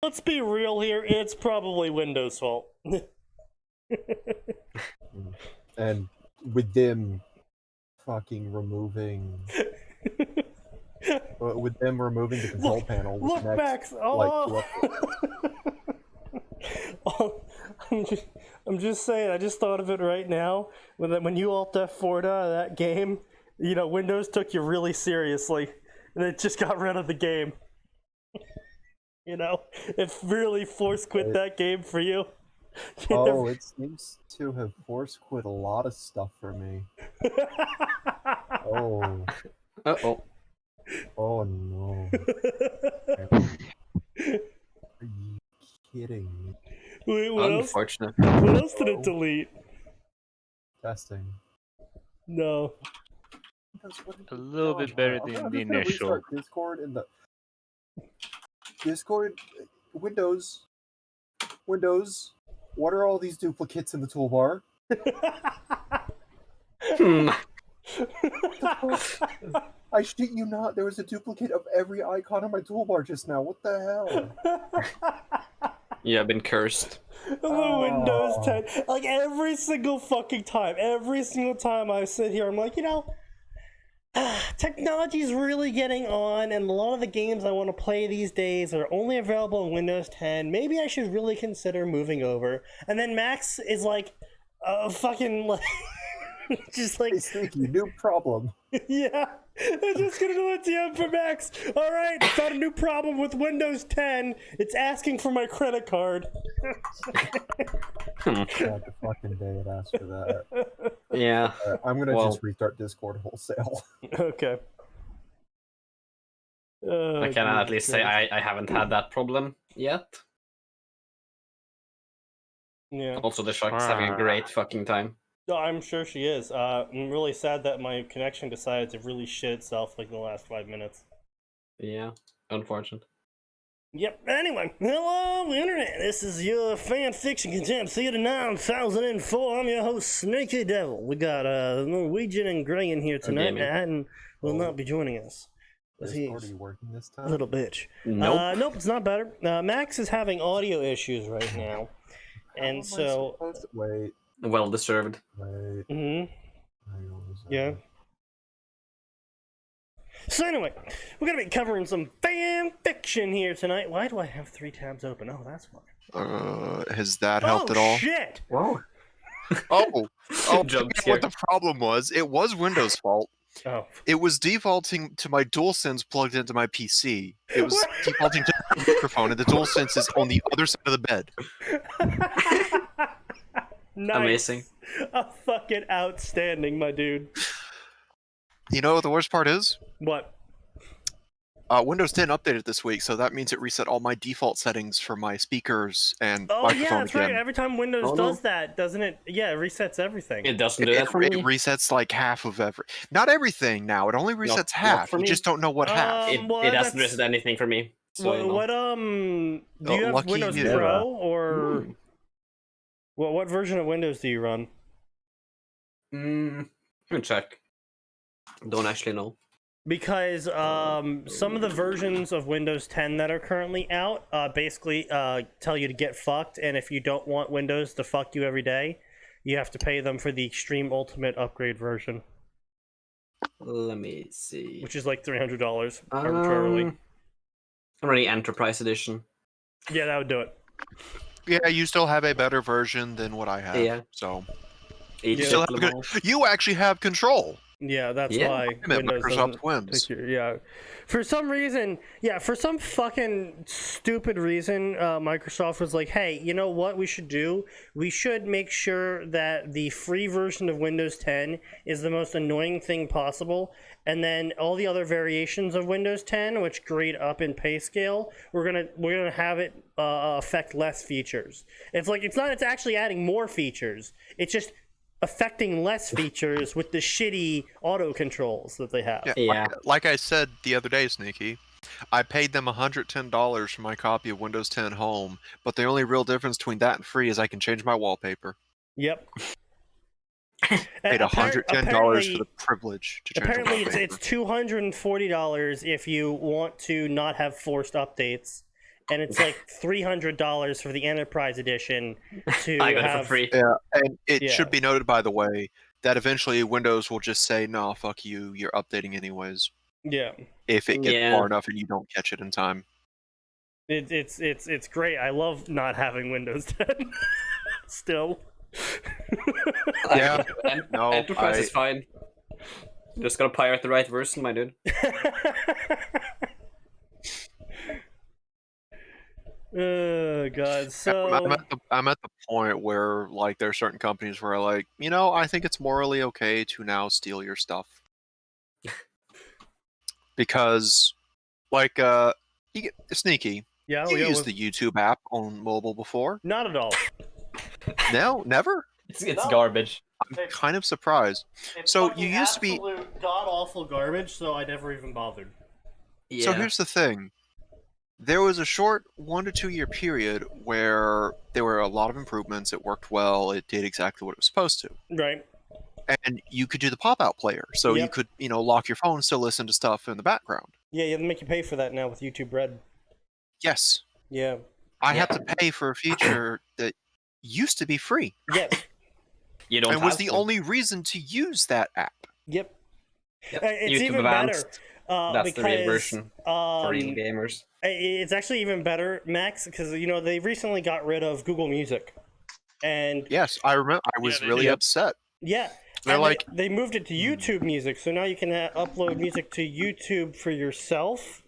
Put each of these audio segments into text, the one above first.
Let's be real here. It's probably Windows' fault. And with them fucking removing, with them removing the control panel. Look, next, Max. like, Oh, I'm just saying. I just thought of it right now. When you Alt F4'd out of that game, you know, Windows took you really seriously, and it just got rid of the game. You know, it really force quit that game for you. Oh, it seems to have force quit a lot of stuff for me. Oh. Uh-oh. Oh no. Are you kidding me? Wait, what else? Unfortunate. What else did it delete? Testing. No. A little bit better than the initial. Discord in the Discord Windows. What are all these duplicates in the toolbar? I shit you not, there was a duplicate of every icon on my toolbar just now. What the hell? You have been cursed. Windows 10. Like every single fucking time. Every single time I sit here, I'm like, you know, technology's really getting on, and a lot of the games I want to play these days are only available on Windows 10. Maybe I should really consider moving over. And then Max is like, fucking, like, just like... Hey, Sneaky, new problem. Yeah, I'm just gonna do a TM for Max. Alright, found a new problem with Windows 10. It's asking for my credit card. God, the fucking day it asked for that. Yeah. I'm gonna just restart Discord wholesale. Okay. I can at least say I haven't had that problem yet. Yeah. Also, the shark is having a great fucking time. No, I'm sure she is. I'm really sad that my connection decided to really shit itself like in the last 5 minutes. Yeah, unfortunate. Yep. Anyway, hello internet. This is your Fanfiction Contempt Theater 9004. I'm your host, SneakyDevil. We got Norwegian and Gray in here tonight. Atin will not be joining us. Is he already working this time? Little bitch. Nope. Nope, it's not better. Max is having audio issues right now, and so wait. Well deserved. Wait. Yeah. So anyway, we're gonna be covering some fan fiction here tonight. Why do I have 3 tabs open? Oh, that's why. Has that helped at all? Oh shit! Whoa. Oh, Jump what the problem was? It was Windows' fault. Oh. It was defaulting to my DualSense plugged into my PC. It was defaulting to the microphone, and the DualSense is on the other side of the bed. Nice. Amazing. Fucking outstanding, my dude. You know what the worst part is? What? Windows 10 updated this week, so that means it reset all my default settings for my speakers and microphone yeah, that's again. right. Every time Windows does that, doesn't it? Yeah, it resets everything. It doesn't do that for me. It resets like half of not everything now. It only resets half. You just don't know what half. It doesn't reset anything for me. So do you have Windows Pro or what version of Windows do you run? Let me check. Don't actually know. Because some of the versions of Windows 10 that are currently out basically tell you to get fucked, and if you don't want Windows to fuck you every day, you have to pay them for the Extreme Ultimate Upgrade version. Let me see. Which is like $300 arbitrarily. I'm running Enterprise Edition. Yeah, that would do it. Yeah, you still have a better version than what I have. Yeah. So You you actually have control. Yeah, that's why Windows Microsoft wins. For some reason, for some fucking stupid reason, Microsoft was like, hey, you know what we should do? We should make sure that the free version of Windows 10 is the most annoying thing possible, and then all the other variations of Windows 10, which grade up in pay scale, we're gonna have it affect less features. It's actually adding more features. It's just affecting less features with the shitty auto controls that they have. Yeah. Like I said the other day, Sneaky, I paid them $110 for my copy of Windows 10 Home, but the only real difference between that and free is I can change my wallpaper. Yep. Paid $110 for the privilege to change apparently wallpaper. it's $240 if you want to not have forced updates, and it's like $300 for the Enterprise Edition to I got it have. for free. Yeah, and it Yeah. should be noted, by the way, that eventually Windows will just say, "No, fuck you. You're updating anyways." Yeah, If it gets Yeah. far enough and you don't catch it in time. it's great. I love not having Windows 10 still. Yeah. No, Enterprise is fine. Just gotta pirate the right version, my dude. Oh god, so I'm at the point where like there are certain companies where like, I think it's morally okay to now steal your stuff. Because like you get Sneaky. yeah, You we used the YouTube app on mobile before? not at all. No, never? It's No. garbage. I'm kind of surprised. So you used to be god awful garbage, so I never even bothered. Yeah. So here's the thing. There was a short 1 to 2 year period where there were a lot of improvements. It worked well. It did exactly what it was supposed to. Right. And you could do the pop-out player. So you Yep. could, lock your phone and still listen to stuff in the background. Yeah, you have to make you pay for that now with YouTube Red. Yes. Yeah. I Yeah. have to pay for a feature that used to be free. Yes. You don't And was have the to. only reason to use that app. Yep. Yep. It's YouTube even better. Advanced. That's Because, the real version for real um, gamers. it's actually even better, Max, because they recently got rid of Google Music, and Yes, I remember. I was they really did. upset. yeah, They're and like- they moved it to YouTube Music, so now you can upload music to YouTube for yourself.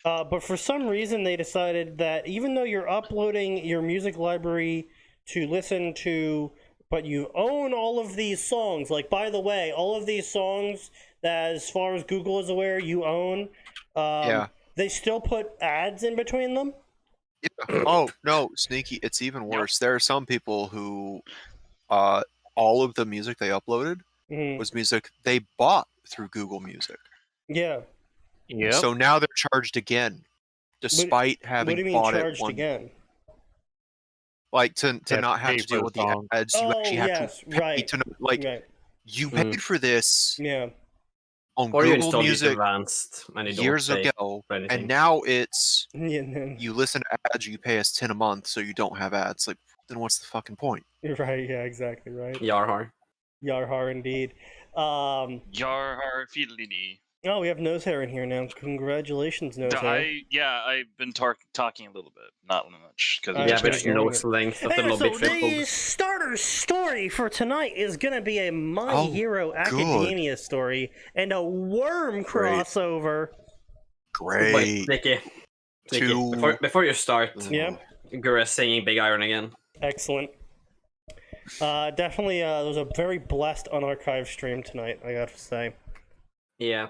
But for some reason, they decided that even though you're uploading your music library to listen to, but you own all of these songs. Like, by the way, all of these songs that, as far as Google is aware, you own. Yeah. They still put ads in between them. Yeah. Oh no, Sneaky! It's even worse. There are some people who, all of the music they uploaded Mhm. was music they bought through Google Music. Yeah. Yep. So now they're charged again, despite What having do you mean bought charged it one. again? Like to have not to have pay to for deal the with the song. ads. You Oh, actually have yes, to pay right. to know, like Right. you paid for this Yeah. on Or you Google install YouTube Music Advanced and you don't years pay ago, for anything. and now it's Yeah. No. you listen to ads, you pay us 10 a month, so you don't have ads. Like, then what's the fucking point? You're right. Yeah. Exactly. Right. Yarhar. Yarhar indeed. Yar har fiddly. Oh, we have nose hair in here now. Congratulations, nose hair. I've been talking a little bit, not much, because I Yeah, just but gotta it's hear nose it. length of the Hey, lobby so tripled. the starter story for tonight is gonna be a My Oh, Hero Academia story and a worm crossover. Great. Wait, Nicky. To- Before you start, Yeah. Gura's singing Big Iron again. Excellent. Definitely, there was a very blessed unarchived stream tonight, I gotta say. Yeah.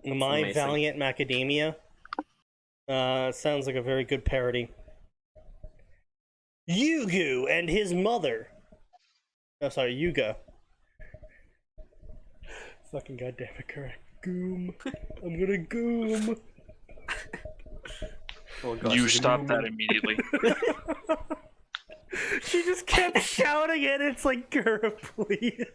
My amazing. Valiant Macadamia. Sounds like a very good parody. Yugu and his mother. Oh, sorry, Yuga. Fucking goddamn it, correct. Goom. I'm gonna goom. Oh, gosh, you it's stop that booming. immediately. She just kept shouting it. It's like, Gura, please.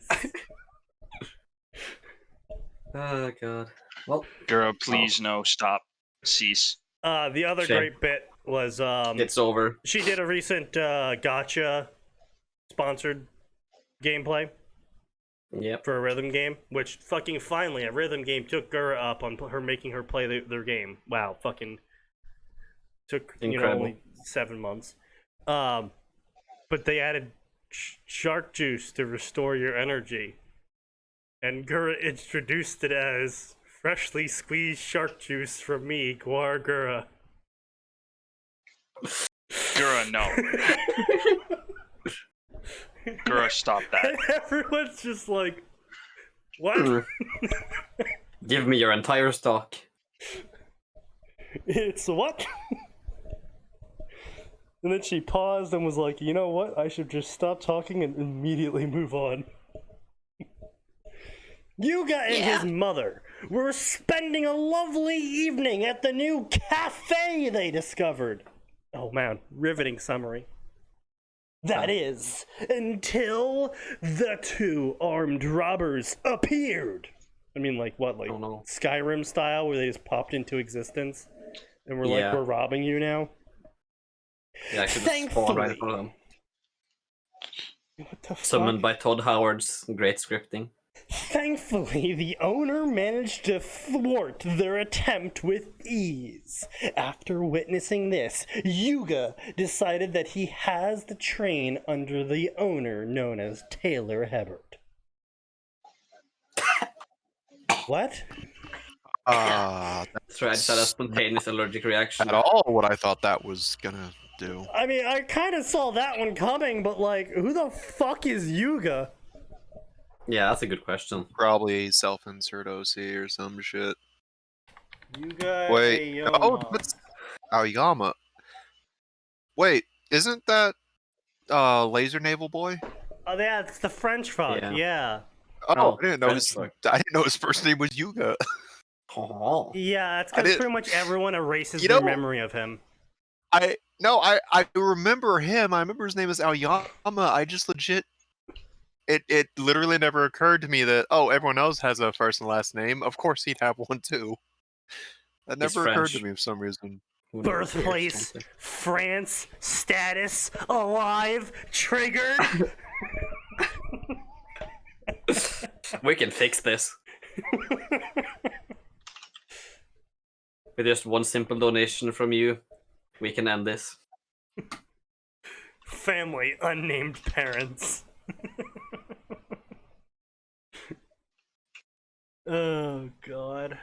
Oh god. Well, Girl, please no, stop, cease. The other Shame. great bit was it's over. she did a recent gotcha sponsored gameplay Yep. for a rhythm game, which fucking finally a rhythm game took Gura up on her making her play their game. Wow, fucking took Incredible. only 7 months. But they added shark juice to restore your energy, and Gura introduced it as freshly squeezed shark juice from me, Guar Gura. Gura, no. Gura, stop that. And everyone's just like, what? Give me your entire stock. It's what? And then she paused and was like, you know what? I should just stop talking and immediately move on. Yuga and his mother were spending a lovely evening at the new cafe they discovered. Oh man, riveting summary. That is, until the two armed robbers appeared. I mean, like what, like Oh no. Skyrim style, where they just popped into existence? and we're like, we're robbing you now. Yeah, I should just spawn right in front of them. What the fuck? Summoned by Todd Howard's great scripting. Thankfully, the owner managed to thwart their attempt with ease. After witnessing this, Yuga decided that he has the train under the owner known as Taylor Hebert. What? That's right, I just had a spontaneous allergic reaction. At all what I thought that was gonna do. I mean, I kind of saw that one coming, but like, who the fuck is Yuga? Yeah, that's a good question. Probably self-insert OC or some shit. Yuga Wait, Aoyama. oh, that's Aoyama. Wait, isn't that Laser Naval Boy? Oh, yeah, it's the French fuck, yeah. Oh, I didn't know his first name was Yuga. Oh. Yeah, that's because pretty much everyone erases You their know- memory of him. I remember him. I remember his name is Aoyama. I just legit. It literally never occurred to me that everyone else has a first and last name. Of course he'd have one too. That He's never occurred to French. me for some reason. Birthplace, France, status, alive, triggered. We can fix this. With just one simple donation from you, we can end this. Family, unnamed parents. Oh, God.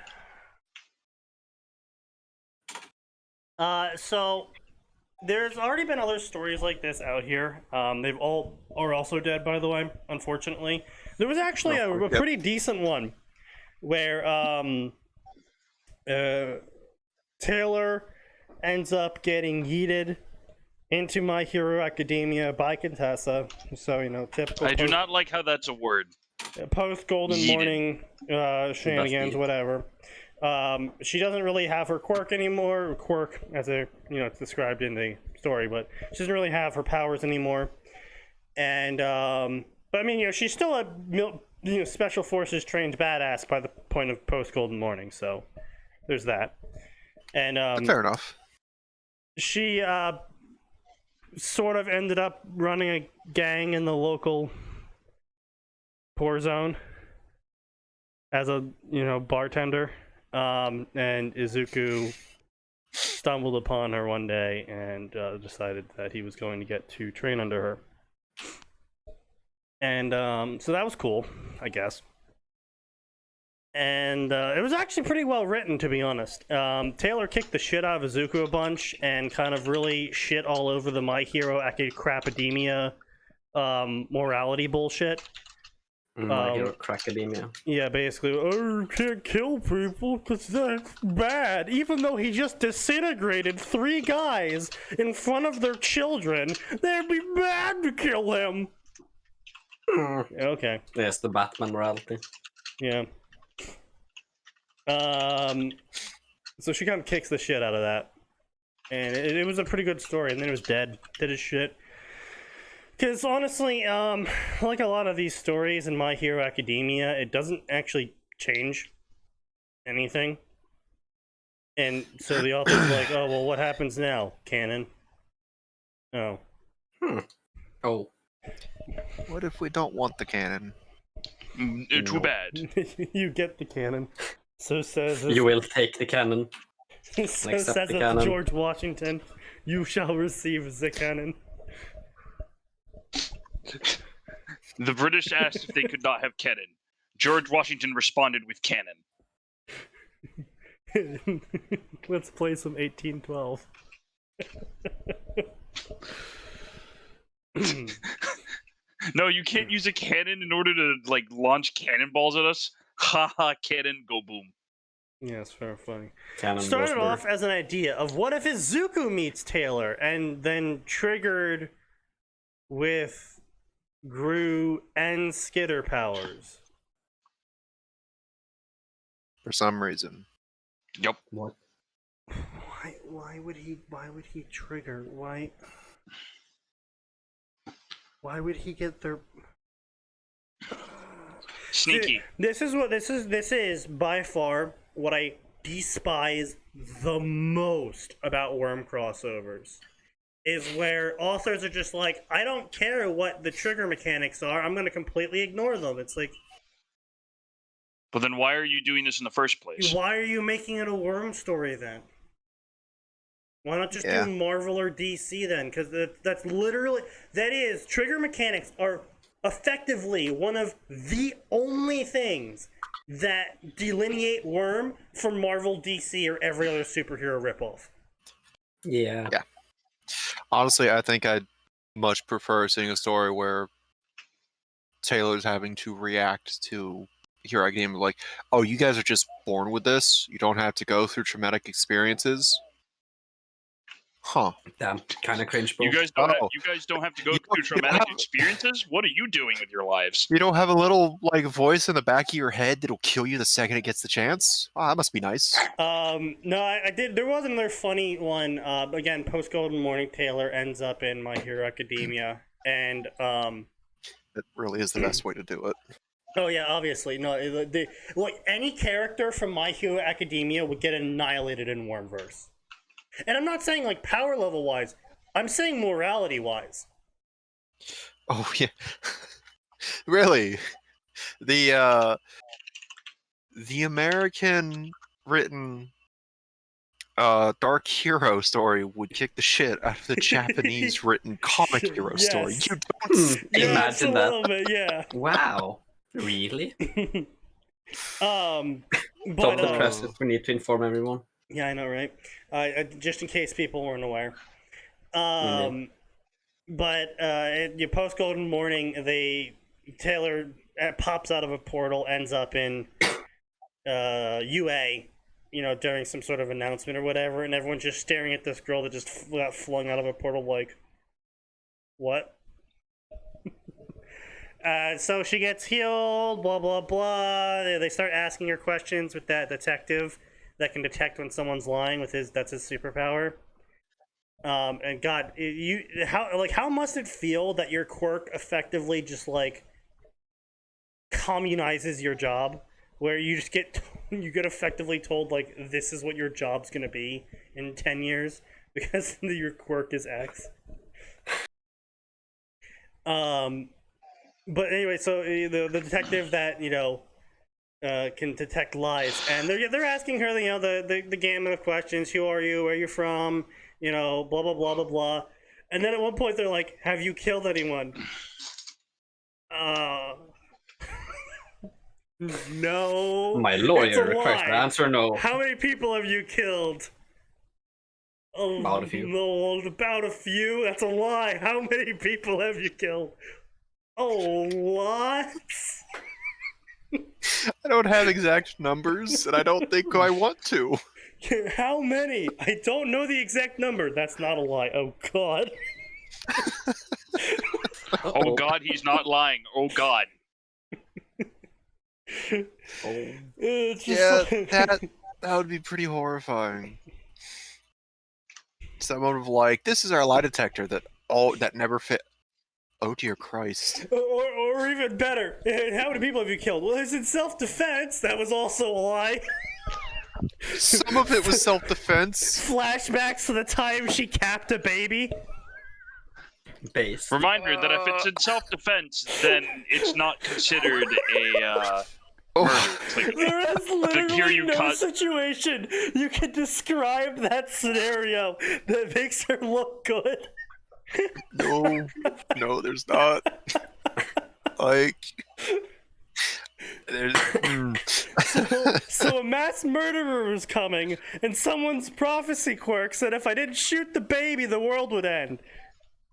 So there's already been other stories like this out here. They've all are also dead, by the way, unfortunately. There was actually a pretty decent one where Taylor ends up getting yeeted into My Hero Academia by Contessa. So, you know, typical. I do not like how that's a word. Post Golden Yeeted. Morning shenanigans, whatever. She doesn't really have her quirk anymore. Quirk, as it's described in the story, but she doesn't really have her powers anymore. And but I mean, she's still a special forces trained badass by the point of Post Golden Morning. So there's that. And Fair enough. she sort of ended up running a gang in the local poor zone as a bartender, and Izuku stumbled upon her one day and decided that he was going to get to train under her, and so that was cool, I guess. And it was actually pretty well written, to be honest. Taylor kicked the shit out of Izuku a bunch and kind of really shit all over the My Hero Academia morality bullshit. My Hero Academia. Yeah, basically, you can't kill people because that's bad. Even though he just disintegrated 3 guys in front of their children, that'd be bad to kill him. Okay. Yes, the Batman morality. Yeah. So she kind of kicks the shit out of that. And it was a pretty good story, and then it was dead as shit. Because honestly, like a lot of these stories in My Hero Academia, it doesn't actually change anything. And so the author's like, oh, well, what happens now, canon? Oh. Oh. What if we don't want the canon? Too bad. You get the canon. So says You will take the cannon. so says the canon. George Washington. You shall receive the canon. The British asked if they could not have cannon. George Washington responded with cannon. Let's play some 1812. No, you can't use a cannon in order to launch cannonballs at us. Ha ha! Cannon, go boom. Yeah, it's very funny. Cannon Started goes off as an idea of what if Izuku meets Taylor, and then triggered with Gru and Skitter powers. For some reason. Yep. What? Why would he trigger? Why would he get their Sneaky. This is by far what I despise the most about worm crossovers is where authors are just like, I don't care what the trigger mechanics are, I'm going to completely ignore them. It's like, But then why are you doing this in the first place? why are you making it a worm story then? Why not just Yeah. do Marvel or DC then? Because that's literally, that is, trigger mechanics are effectively one of the only things that delineate Worm from Marvel, DC, or every other superhero ripoff. Yeah. Honestly, I think I'd much prefer seeing a story where Taylor's having to react to Hero Academia, like, oh, you guys are just born with this. You don't have to go through traumatic experiences. Huh. Damn, kind of cringe, bro. You guys don't Oh. have to go You through don't traumatic have- experiences? What are you doing with your lives? You don't have a little like voice in the back of your head that'll kill you the second it gets the chance? Oh, that must be nice. No, I did. There was another funny one. Again, post Golden Morning, Taylor ends up in My Hero Academia, and It really is the best way to do it. oh yeah, obviously, no, like any character from My Hero Academia would get annihilated in Wormverse, and I'm not saying like power level wise. I'm saying morality wise. Oh yeah. Really? The American written Dark Hero story would kick the shit out of the Japanese written comic hero story. Yes. You don't see Yeah, Imagine it's a that. little bit, yeah. Wow. Really? But Stop the presses. We need to inform everyone. yeah, I know, right? Just in case people weren't aware. But you post Golden Morning, Taylor pops out of a portal, ends up in UA, during some sort of announcement or whatever, and everyone's just staring at this girl that just got flung out of a portal, like, what? So she gets healed, blah, blah, blah. They start asking her questions with that detective that can detect when someone's lying that's his superpower. And God, how must it feel that your quirk effectively just like communizes your job, where you just get effectively told like this is what your job's gonna be in 10 years because your quirk is X. But anyway, so the detective that can detect lies, and they're asking her the gamut of questions. Who are you? Where are you from? Blah blah blah blah blah. And then at one point they're like, "Have you killed anyone?" No. My It's lawyer a requires lie. the answer no. How many people have you killed? Oh, About a few. No, about a few. That's a lie. How many people have you killed? Oh, what? I don't have exact numbers, and I don't think I want to. How many? I don't know the exact number. That's not a lie. Oh, God. Oh God, he's not lying. Oh God. It's just Yeah, like- that would be pretty horrifying. Someone of like, this is our lie detector that never fit. Oh dear Christ. or even better, how many people have you killed? Well, it's in self-defense. That was also a lie. Some of it was self-defense. Flashbacks to the time she capped a baby. Base. Reminder that if it's in self-defense, then it's not considered a Oh, murder. Like, There is here literally you no cut- situation you can describe that scenario that makes her look good. no, there's not. Like, there's. So a mass murderer was coming, and someone's prophecy quirk said if I didn't shoot the baby, the world would end.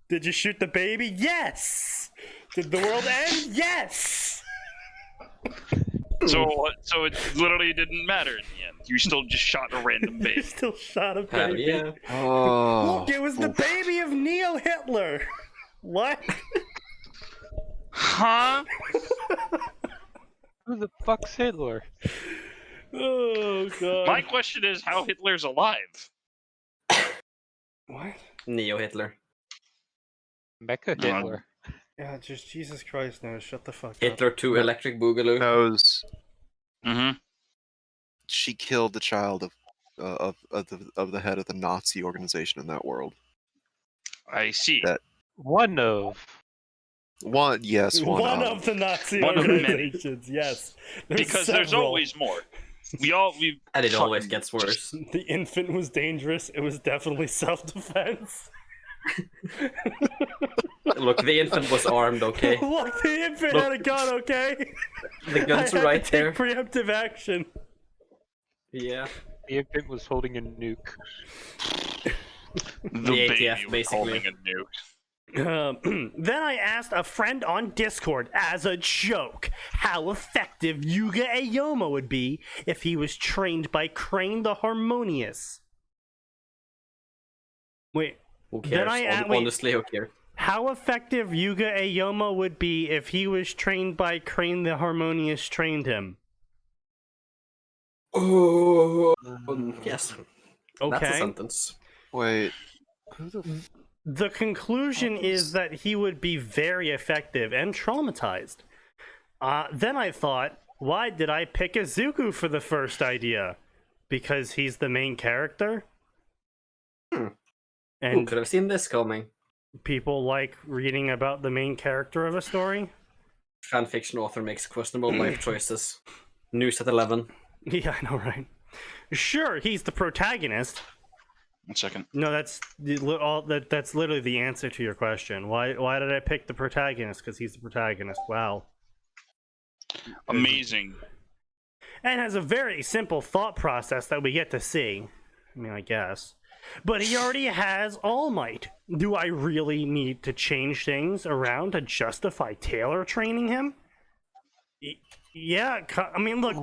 Did you shoot the baby? Yes! Did the world end? Yes! so it literally didn't matter in the end. You still just shot a random You baby. still shot a Hell baby. yeah. Oh. Look, it was the baby of Neo Hitler. What? Huh? Who the fuck's Hitler? Oh god. My question is how Hitler's alive. What? Neo Hitler. Mecha Hitler. Yeah, just Jesus Christ, no, shut the fuck up. Hitler 2 Electric Boogaloo. Knows. Mm-hmm. she killed the child of the head of the Nazi organization in that world. I see. That One of. one, yes, One of the Nazi One of many. organizations, yes. Because there's several. always more. We And it always gets worse. The infant was dangerous. It was definitely self-defense. Look, the infant was armed, okay? Look, the infant had a gun, okay? The guns I are had right to there. take preemptive action. Yeah. The infant was holding a nuke. the The baby ATF, was basically. holding a nuke. Then I asked a friend on Discord as a joke how effective Yuga Aoyama would be if he was trained by Crane the Harmonious. Wait, Who Then cares? Honestly, who cares? how effective Yuga Aoyama would be if he was trained by Crane the Harmonious trained him? Yes. Okay. That's a sentence. Wait. Who the The conclusion is that he would be very effective and traumatized. Then I thought, why did I pick Izuku for the first idea? Because he's the main character? Who And could have seen this coming? people like reading about the main character of a story? Fanfiction author makes questionable life choices. News at 11. Yeah, I know, right? Sure, he's the protagonist. 1 second. No, that's literally the answer to your question. Why did I pick the protagonist? Because he's the protagonist. Wow. Amazing. And has a very simple thought process that we get to see. I mean, I guess. But he already has All Might. Do I really need to change things around to justify Taylor training him? Yeah, I mean, look.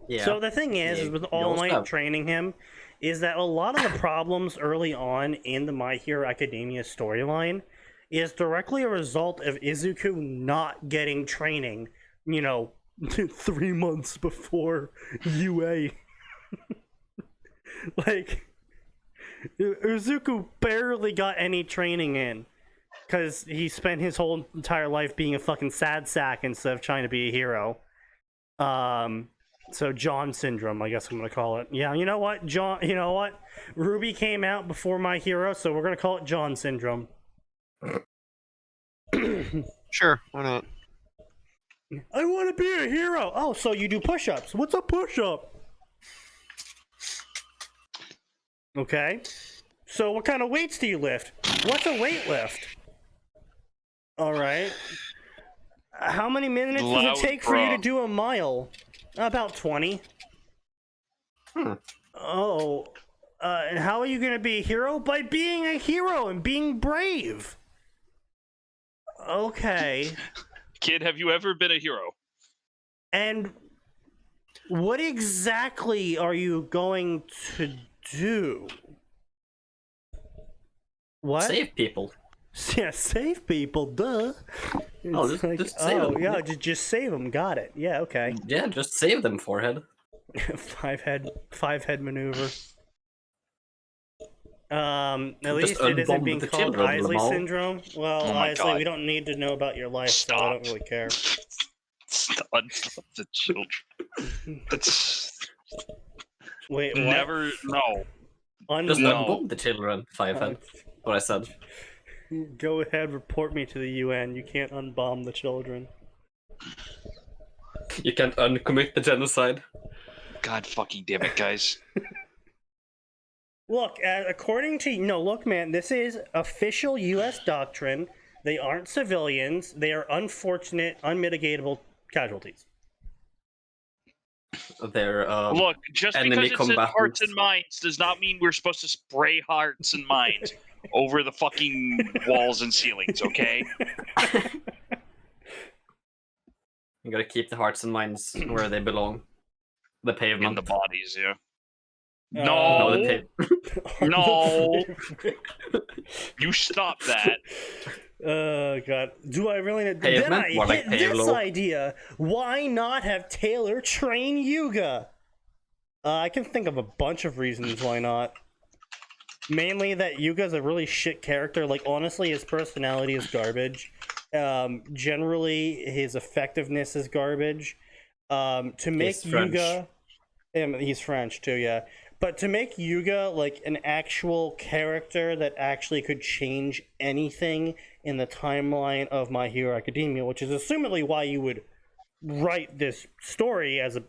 Yeah. So the thing is with All Might training him, is that a lot of the problems early on in the My Hero Academia storyline is directly a result of Izuku not getting training, 3 months before UA. Like, Izuku barely got any training in because he spent his whole entire life being a fucking sad sack instead of trying to be a hero. So John syndrome, I guess I'm gonna call it. Yeah, you know what, John? You know what? Ruby came out before My Hero, so we're gonna call it John syndrome. Sure, why not? I want to be a hero. Oh, so you do push-ups? What's a push-up? Okay. So what kind of weights do you lift? What's a weight lift? All right. How many minutes does it take for you to do a mile? About 20. Oh. And how are you going to be a hero? By being a hero and being brave. Okay. Kid, have you ever been a hero? And what exactly are you going to do? What? Save people. Yeah, save people, duh. Oh, It's just save them. yeah, just save them. Got it. Yeah, okay. Yeah, just save them, forehead. five head maneuver. At Just least it isn't unbomb being the called children, Isley Lamal. syndrome. Well, Oh my Isley, God. we don't need to know about your life, so I don't really care. Stop the children. That's Wait, what? never. No. Just No. unbomb the children, fivehead. What I said. Go ahead, report me to the UN. You can't unbomb the children. You can't uncommit the genocide. God fucking damn it, guys. Look, according to look, man, this is official U.S. doctrine. They aren't civilians. They are unfortunate, unmitigatable casualties. They're Look, just enemy because it says hearts combatants. and minds does not mean we're supposed to spray hearts and minds over the fucking walls and ceilings, okay? You gotta keep the hearts and minds where they belong. The pavement. In the bodies, yeah. No, No, the no, you stop that. Oh god, do I really need? Pavement? Then I More like hit this Pavlov. idea. Why not have Taylor train Yuga? I can think of a bunch of reasons why not. Mainly that Yuga's a really shit character. Like, honestly, his personality is garbage. Generally, his effectiveness is garbage. To make He's French. Yuga... He's French too, yeah. But to make Yuga like an actual character that actually could change anything in the timeline of My Hero Academia, which is assumedly why you would write this story as a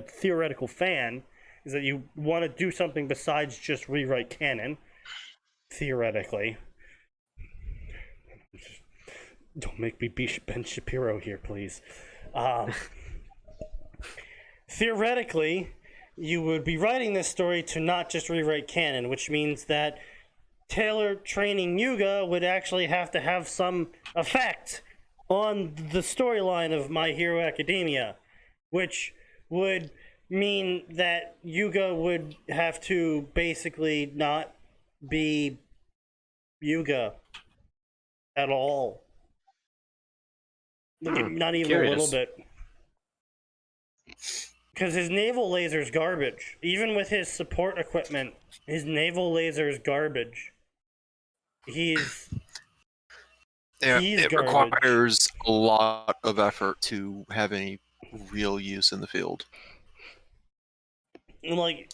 theoretical fan, is that you want to do something besides just rewrite canon, theoretically. Don't make me be Ben Shapiro here, please. Theoretically, you would be writing this story to not just rewrite canon, which means that Taylor training Yuga would actually have to have some effect on the storyline of My Hero Academia, which would mean that Yuga would have to basically not be Yuga at all. Not even a little bit. Because his naval laser's garbage. Even with his support equipment, his naval laser's garbage. He's it garbage. requires a lot of effort to have any real use in the field. Like,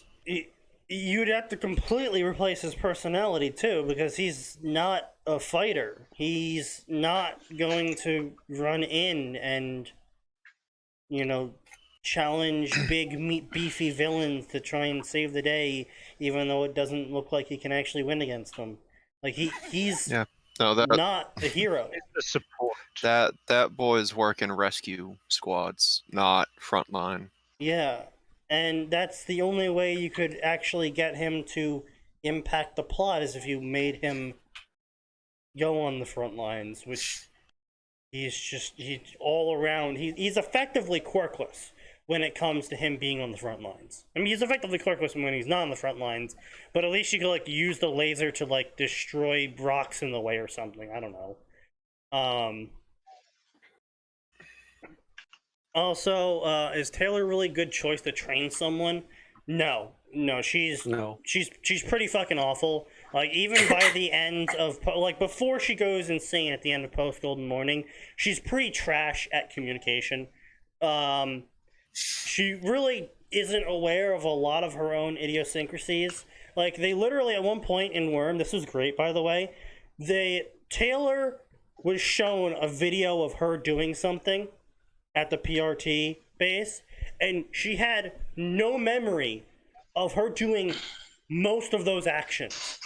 you'd have to completely replace his personality too, because he's not a fighter. He's not going to run in and, challenge big, beefy villains to try and save the day, even though it doesn't look like he can actually win against them. Like, he's not a hero. It's the support. That boy's working rescue squads, not frontline. Yeah, and that's the only way you could actually get him to impact the plot, is if you made him go on the front lines, which he's all around. He's effectively quirkless when it comes to him being on the front lines. I mean, he's effectively quirkless when he's not on the front lines, but at least you could use the laser to destroy rocks in the way or something. I don't know. Also, is Taylor a really good choice to train someone? No, she's pretty fucking awful. Even by the end of before she goes insane at the end of Post Golden Morning, she's pretty trash at communication. She really isn't aware of a lot of her own idiosyncrasies. They literally at one point in Worm, this was great by the way, Taylor was shown a video of her doing something at the PRT base, and she had no memory of her doing most of those actions.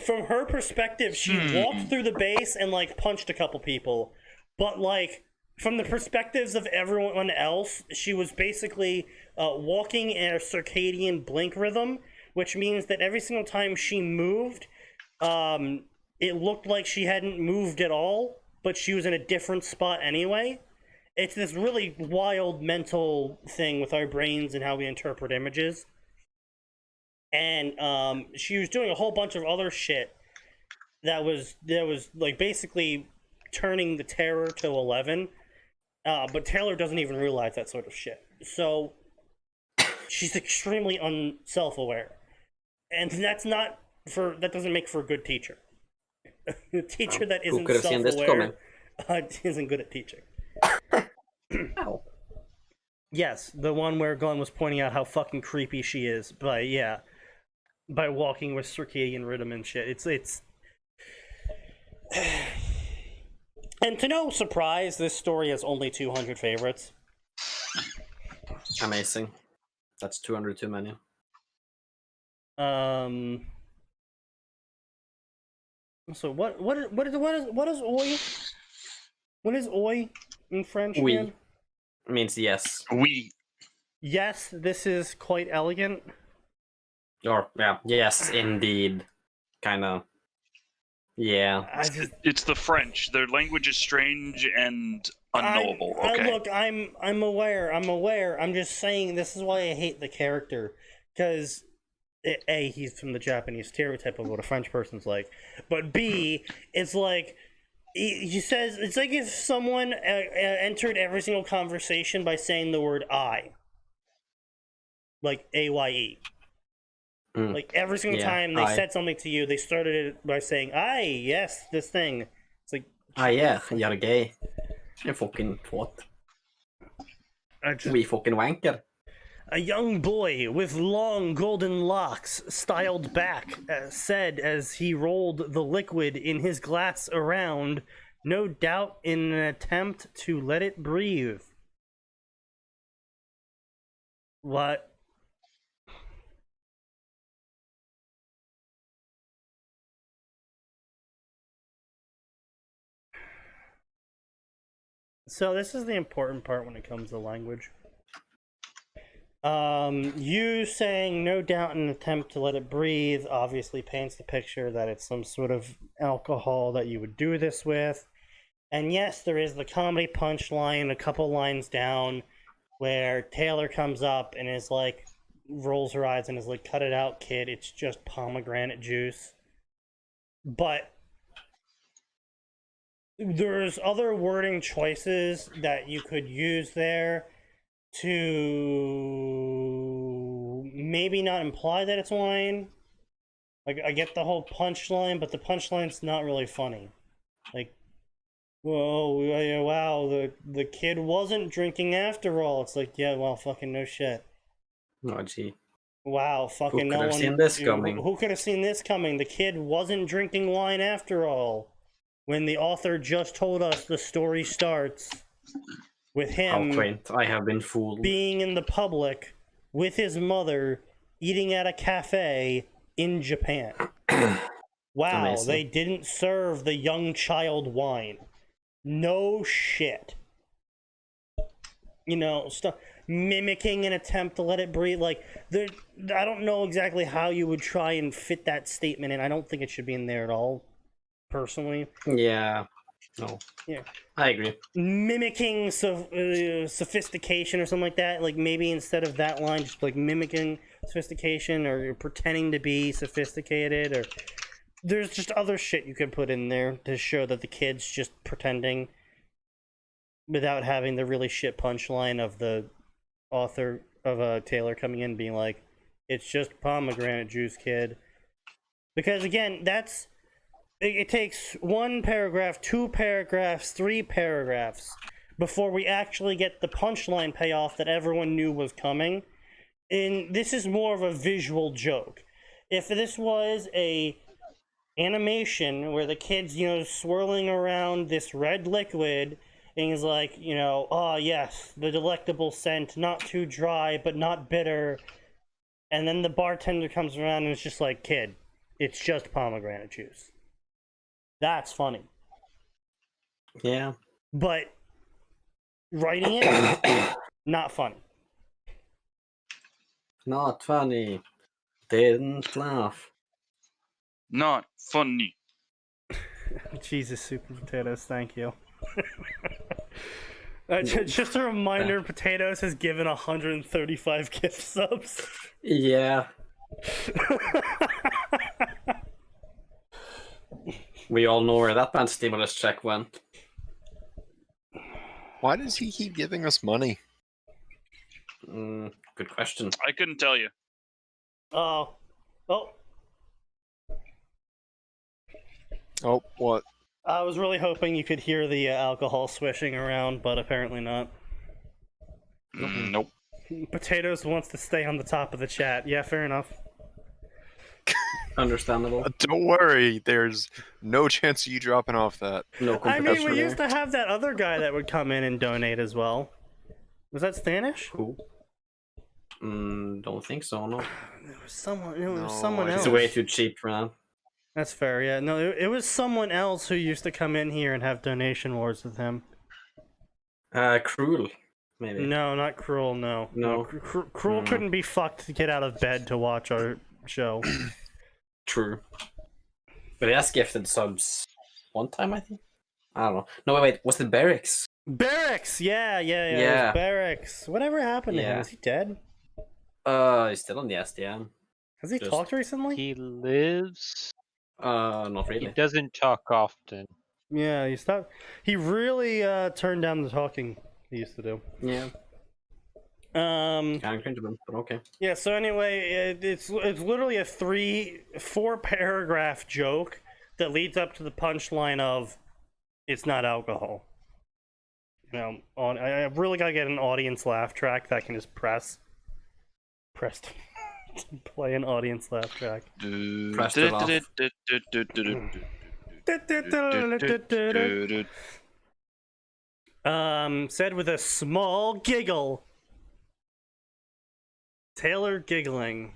From her perspective, she walked through the base and punched a couple people, but from the perspectives of everyone else, she was basically walking in a circadian blink rhythm, which means that every single time she moved, it looked like she hadn't moved at all, but she was in a different spot anyway. It's this really wild mental thing with our brains and how we interpret images. And she was doing a whole bunch of other shit that was basically turning the terror to 11. But Taylor doesn't even realize that sort of shit. So she's extremely unself-aware. And that doesn't make for a good teacher. A teacher that isn't self-aware isn't good at teaching. Ow. Yes, the one where Glenn was pointing out how fucking creepy she is by walking with circadian rhythm and shit. It's and to no surprise, this story has only 200 favorites. Amazing. That's 200 too many. So what is oi? What is oi in French? Oui. Man? Means yes. We. Yes, this is quite elegant. Or yes, indeed. Kinda. Yeah. It's the French. Their language is strange and unknowable. Okay. Look, I'm aware. I'm just saying this is why I hate the character, because A, he's from the Japanese stereotype of what a French person's like, but B, it's he says it's like if someone entered every single conversation by saying the word I, AYE. Every single time they said something to you, they started it by saying, "I yes, this thing." It's like, yeah, you're gay. You fucking twat. We fucking wanker. A young boy with long golden locks styled back said as he rolled the liquid in his glass around, no doubt in an attempt to let it breathe. What? So this is the important part when it comes to language. You saying no doubt in an attempt to let it breathe obviously paints the picture that it's some sort of alcohol that you would do this with. And yes, there is the comedy punchline a couple lines down where Taylor comes up and is like, rolls her eyes and is like, cut it out, kid, it's just pomegranate juice. But there's other wording choices that you could use there to maybe not imply that it's wine. Like, I get the whole punchline, but the punchline's not really funny. Like, whoa, wow, the kid wasn't drinking after all. It's like, yeah, well, fucking no shit. Oh, gee. Wow, fucking Who no could have one. seen this coming? Who could have seen this coming? The kid wasn't drinking wine after all. When the author just told us the story starts with How him quaint. I have been fooled. being in the public with his mother eating at a cafe in Japan. Wow, Amazing. they didn't serve the young child wine. No shit. You know, stuff mimicking an attempt to let it breathe. Like, I don't know exactly how you would try and fit that statement in. I don't think it should be in there at all, personally. Yeah. No. Yeah. I agree. Mimicking sophistication or something like that. Like, maybe instead of that line, just like mimicking sophistication or pretending to be sophisticated, or there's just other shit you could put in there to show that the kid's just pretending without having the really shit punchline of the author of Taylor coming in being like, it's just pomegranate juice, kid. Because again, it takes 1 paragraph, 2 paragraphs, 3 paragraphs before we actually get the punchline payoff that everyone knew was coming. And this is more of a visual joke. If this was a animation where the kid's, swirling around this red liquid and he's like, oh yes, the delectable scent, not too dry but not bitter, and then the bartender comes around and it's just like, kid, it's just pomegranate juice. That's funny. Yeah. But writing it, not funny. Not funny. Didn't laugh. Not funny. Jesus, Super Potatoes, thank you. Just a reminder, Potatoes has given 135 gift subs. Yeah. We all know where that man's stimulus check went. Why does he keep giving us money? Good question. I couldn't tell you. Oh. Oh, what? I was really hoping you could hear the alcohol swishing around, but apparently not. Nope. Potatoes wants to stay on the top of the chat. Yeah, fair enough. Understandable. Don't worry, there's no chance of you dropping off that. No I competition mean, we there. used to have that other guy that would come in and donate as well. Was that Stanish? Who? Don't think so, no. It was someone. It was No, someone I else. It's way too cheap for that. That's fair. Yeah. No, it was someone else who used to come in here and have donation wars with him. Cruel, maybe. No, not Cruel. No. No. Cruel couldn't be fucked to get out of bed to watch our show. True. But he has gifted subs one time, I think. I don't know. No, wait. Was it Barracks? Barracks. Yeah. It Yeah. was Barracks. Whatever happened to him? Yeah. Is he dead? He's still on the SDM. Has he Just- talked recently? He lives. Not He really. doesn't talk often. Yeah, he stopped. He really turned down the talking he used to do. Yeah. Kind of cringe about, but okay. Yeah, so anyway, it's literally a 4 paragraph joke that leads up to the punchline of it's not alcohol. I really gotta get an audience laugh track that I can just press Press to play an audience laugh track. Press to laugh. Said with a small giggle. Taylor giggling.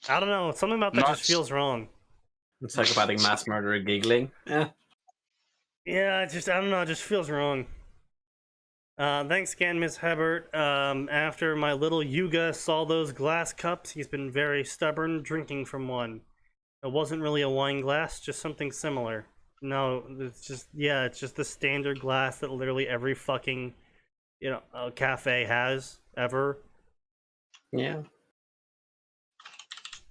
I don't know. Something about that just Nuts. feels wrong. Psychopathic mass murderer giggling. Yeah. Yeah, I don't know. It just feels wrong. Thanks again, Miss Hebert. After my little Yuga saw those glass cups, he's been very stubborn drinking from one. It wasn't really a wine glass, just something similar. No, it's just the standard glass that literally every fucking, cafe has ever. Yeah.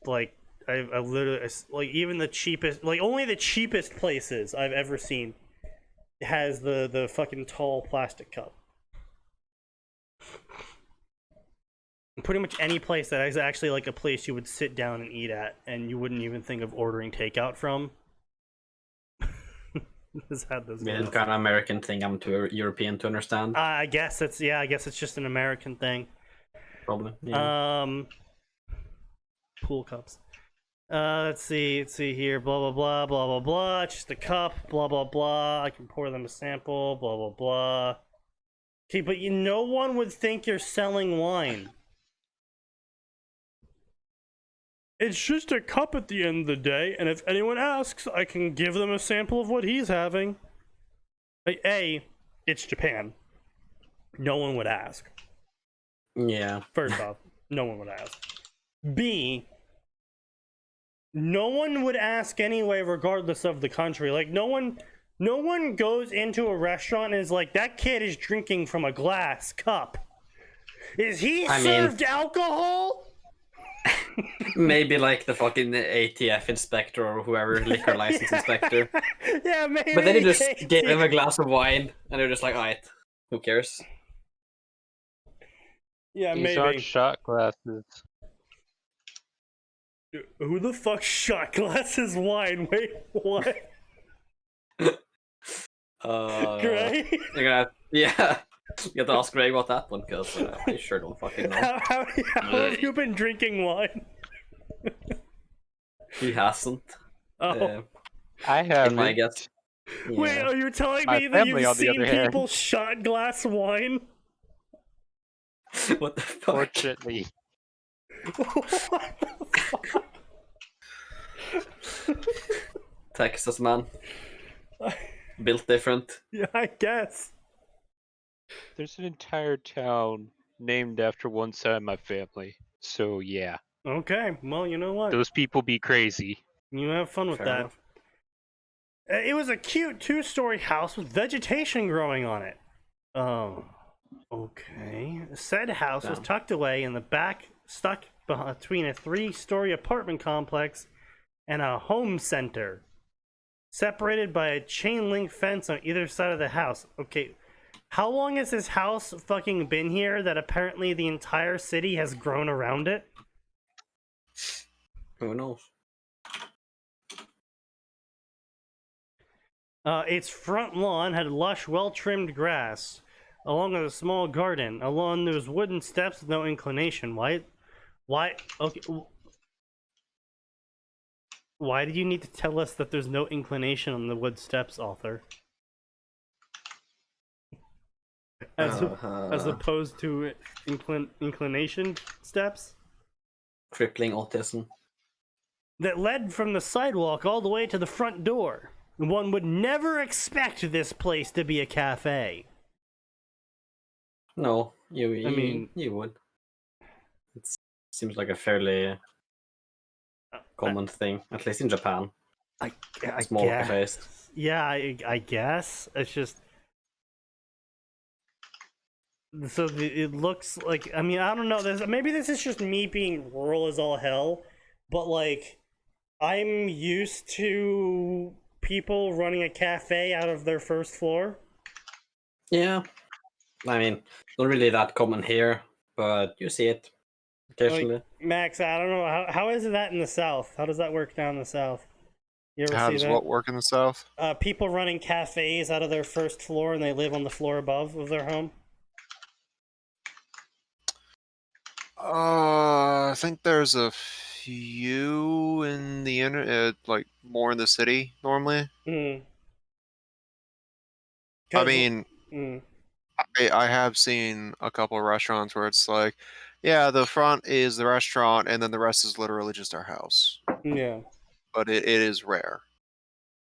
Like, I literally, like, even the cheapest, like, only the cheapest places I've ever seen has the fucking tall plastic cup. Pretty much any place that is actually like a place you would sit down and eat at, and you wouldn't even think of ordering takeout from. Has had those. Yeah, kind of American thing. I'm too European to understand. I guess it's just an American thing. Probably. Yeah. Pool cups. Let's see here. Blah blah blah blah blah blah. It's just a cup. Blah blah blah. I can pour them a sample. Blah blah blah. Okay, but no one would think you're selling wine. It's just a cup at the end of the day, and if anyone asks, I can give them a sample of what he's having. A, it's Japan. No one would ask. Yeah. First off, no one would ask. B, no one would ask anyway, regardless of the country. Like, no one goes into a restaurant and is like, that kid is drinking from a glass cup. Is he served alcohol? Maybe like the fucking ATF inspector or whoever, liquor license inspector. Yeah, maybe. But then he just gave him a glass of wine, and they're just like, alright, who cares? Yeah, These aren't maybe. shot glasses. Who the fuck shot glasses wine? Wait, what? Gray? You're gonna, yeah. You have to ask Greg about that one, because I sure don't fucking know. How have you been drinking wine? He hasn't. Oh. I have. In my guess. Yeah. Wait, are you telling My me that family, you've on the seen other hand. people shot glass wine? What the fuck? Fortunately. What the fuck? Texas man. Built different. Yeah, I guess. There's an entire town named after one side of my family. So yeah, Okay, well, you know what? those people be crazy. You have fun with Fair that. enough. It was a cute 2-story house with vegetation growing on it. Oh, okay. Said house was Damn. tucked away in the back, stuck between a 3-story apartment complex and a home center, separated by a chain link fence on either side of the house. Okay, how long has this house fucking been here that apparently the entire city has grown around it? Who knows? Its front lawn had lush, well-trimmed grass, along with a small garden. Along those wooden steps with no inclination. Why? Okay. Why did you need to tell us that there's no inclination on the wood steps, author? As opposed to inclination steps? Crippling autism. That led from the sidewalk all the way to the front door. One would never expect this place to be a cafe. No, you would. It seems like a fairly common thing, at least in Japan. I Small guess. cafes. Yeah, I guess. It's just... So it looks like... I mean, I don't know. Maybe this is just me being rural as all hell, but, like, I'm used to people running a cafe out of their first floor. Yeah. I mean, not really that common here, but you see it occasionally. Like, Max, I don't know. How is that in the South? How does that work down in the South? You ever How see does that? what work in the South? People running cafes out of their first floor and they live on the floor above of their home. I think there's a few in the like more in the city normally. Mm. I 'Cause- mean, mm. I have seen a couple of restaurants where it's like, yeah, the front is the restaurant, and then the rest is literally just our house. Yeah. But it is rare.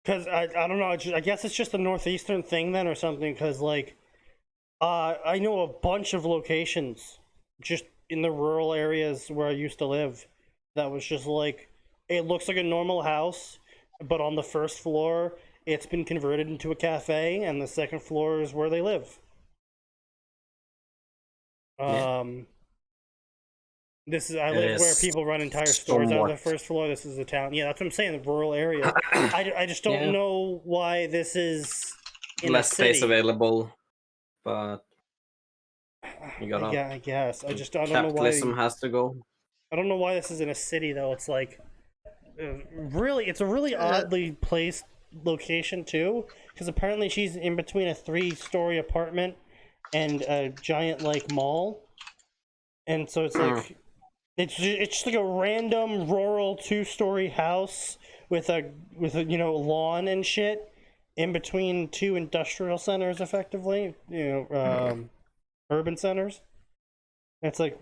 Because I don't know. I guess it's just a northeastern thing then, or something. Because like, I know a bunch of locations just in the rural areas where I used to live. That was just like, it looks like a normal house, but on the first floor, it's been converted into a cafe, and the second floor is where they live. Yeah. This is I It live where is people run entire stores out of the somewhat- first floor. This is the town. Yeah, that's what I'm saying. The rural areas. I just don't Yeah. know why this is in Less a city. space available, but you gotta. Yeah, I guess. I don't know Capitalism why. has to go. I don't know why this is in a city though. It's like really, it's a really oddly placed location too, because apparently she's in between a 3-story apartment and a giant like mall, and so it's like it's just like a random rural 2-story house with a lawn and shit in between 2 industrial centers, effectively, urban centers. And it's like,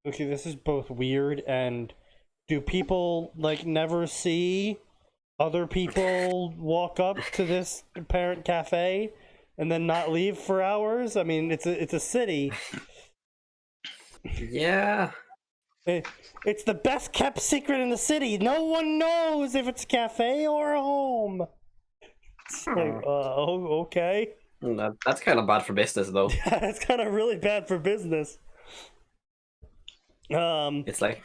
okay, this is both weird and do people like never see other people walk up to this apparent cafe and then not leave for hours? I mean, it's a city. Yeah. It's the best kept secret in the city. No one knows if it's a cafe or a home. It's like, okay. That's kind of bad for business, though. Yeah, it's kind of really bad for business. It's like,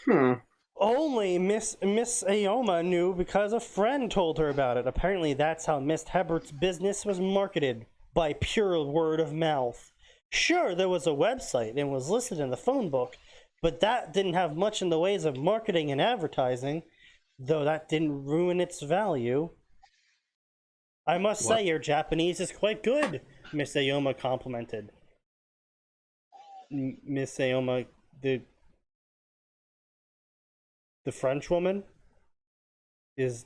Only Miss Aoma knew because a friend told her about it. Apparently, that's how Miss Hebert's business was marketed, by pure word of mouth. Sure, there was a website and was listed in the phone book, but that didn't have much in the ways of marketing and advertising, though that didn't ruin its value. I must say, your Japanese is quite good, Miss Aoma complimented. Miss Aoma, the French woman, is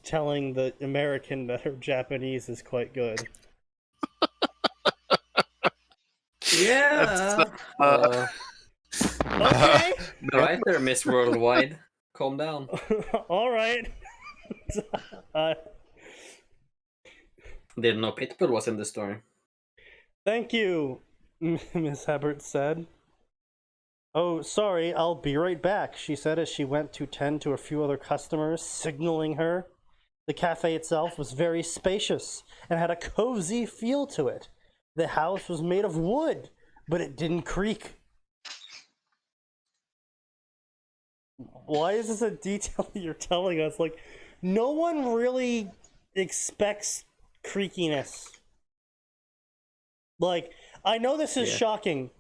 telling the American that her Japanese is quite good. yeah. Okay. Right there, Miss Worldwide. Calm down. All right. Didn't know Pitbull was in the story. Thank you, Miss Hebert said. Oh, sorry, I'll be right back, she said as she went to tend to a few other customers, signaling her. The cafe itself was very spacious and had a cozy feel to it. The house was made of wood, but it didn't creak. Why is this a detail that you're telling us? Like, no one really expects creakiness. Like, I know this is shocking,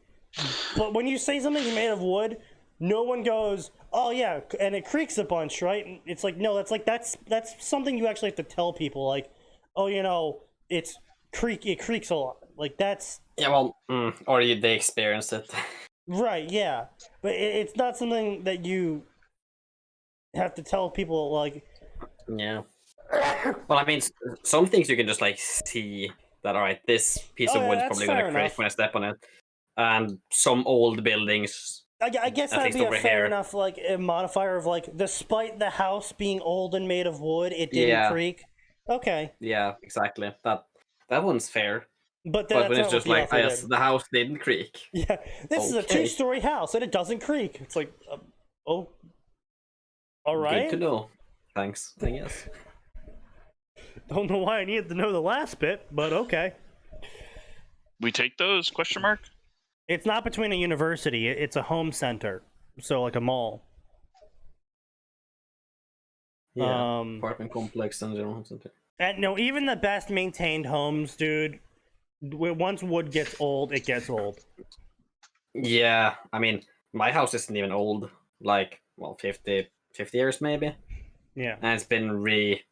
but when you say something's made of wood, no one goes, "Oh yeah," and it creaks a bunch, right? It's like, no, that's something you actually have to tell people. Like, oh, it creaks a lot. Like that's Yeah, well, they experience it. right, yeah, but it's not something that you have to tell people. Like, Yeah. Well, I mean, some things you can just like see that. All right, this piece of wood is probably gonna creak when I step on it, and some old buildings. I guess at that'd least be a over fair here. enough like a modifier of like, despite the house being old and made of wood, it didn't creak. Okay. Yeah, exactly. That one's fair. But when it's not just what like, the author yes, did. the house didn't creak. Yeah, this is a Okay. 2-story house and it doesn't creak. It's like, all right. Good to know. Thanks, I guess. Don't know why I needed to know the last bit, but okay. We take those? Question mark. It's not between a university. It's a home center, so like a mall. Yeah, apartment complex and general home center. And no, even the best maintained homes, dude. Once wood gets old, it gets old. Yeah, I mean, my house isn't even old. Like, well, 50 years maybe. Yeah. And it's been we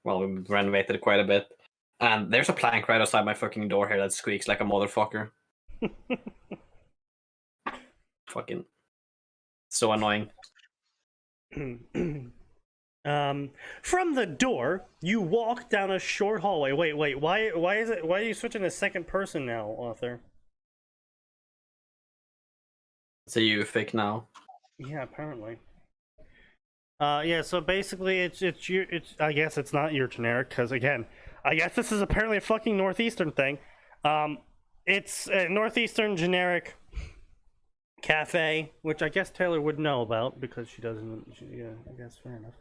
renovated quite a bit. And there's a plank right outside my fucking door here that squeaks like a motherfucker. Fucking So annoying. From the door, you walk down a short hallway. Wait, why are you switching to second person now, author? It's a euphic now. Yeah, apparently. Yeah, so basically it's I guess it's not your generic, because again, I guess this is apparently a fucking Northeastern thing. It's a Northeastern generic cafe, which I guess Taylor would know about because she doesn't. Yeah, I guess fair enough.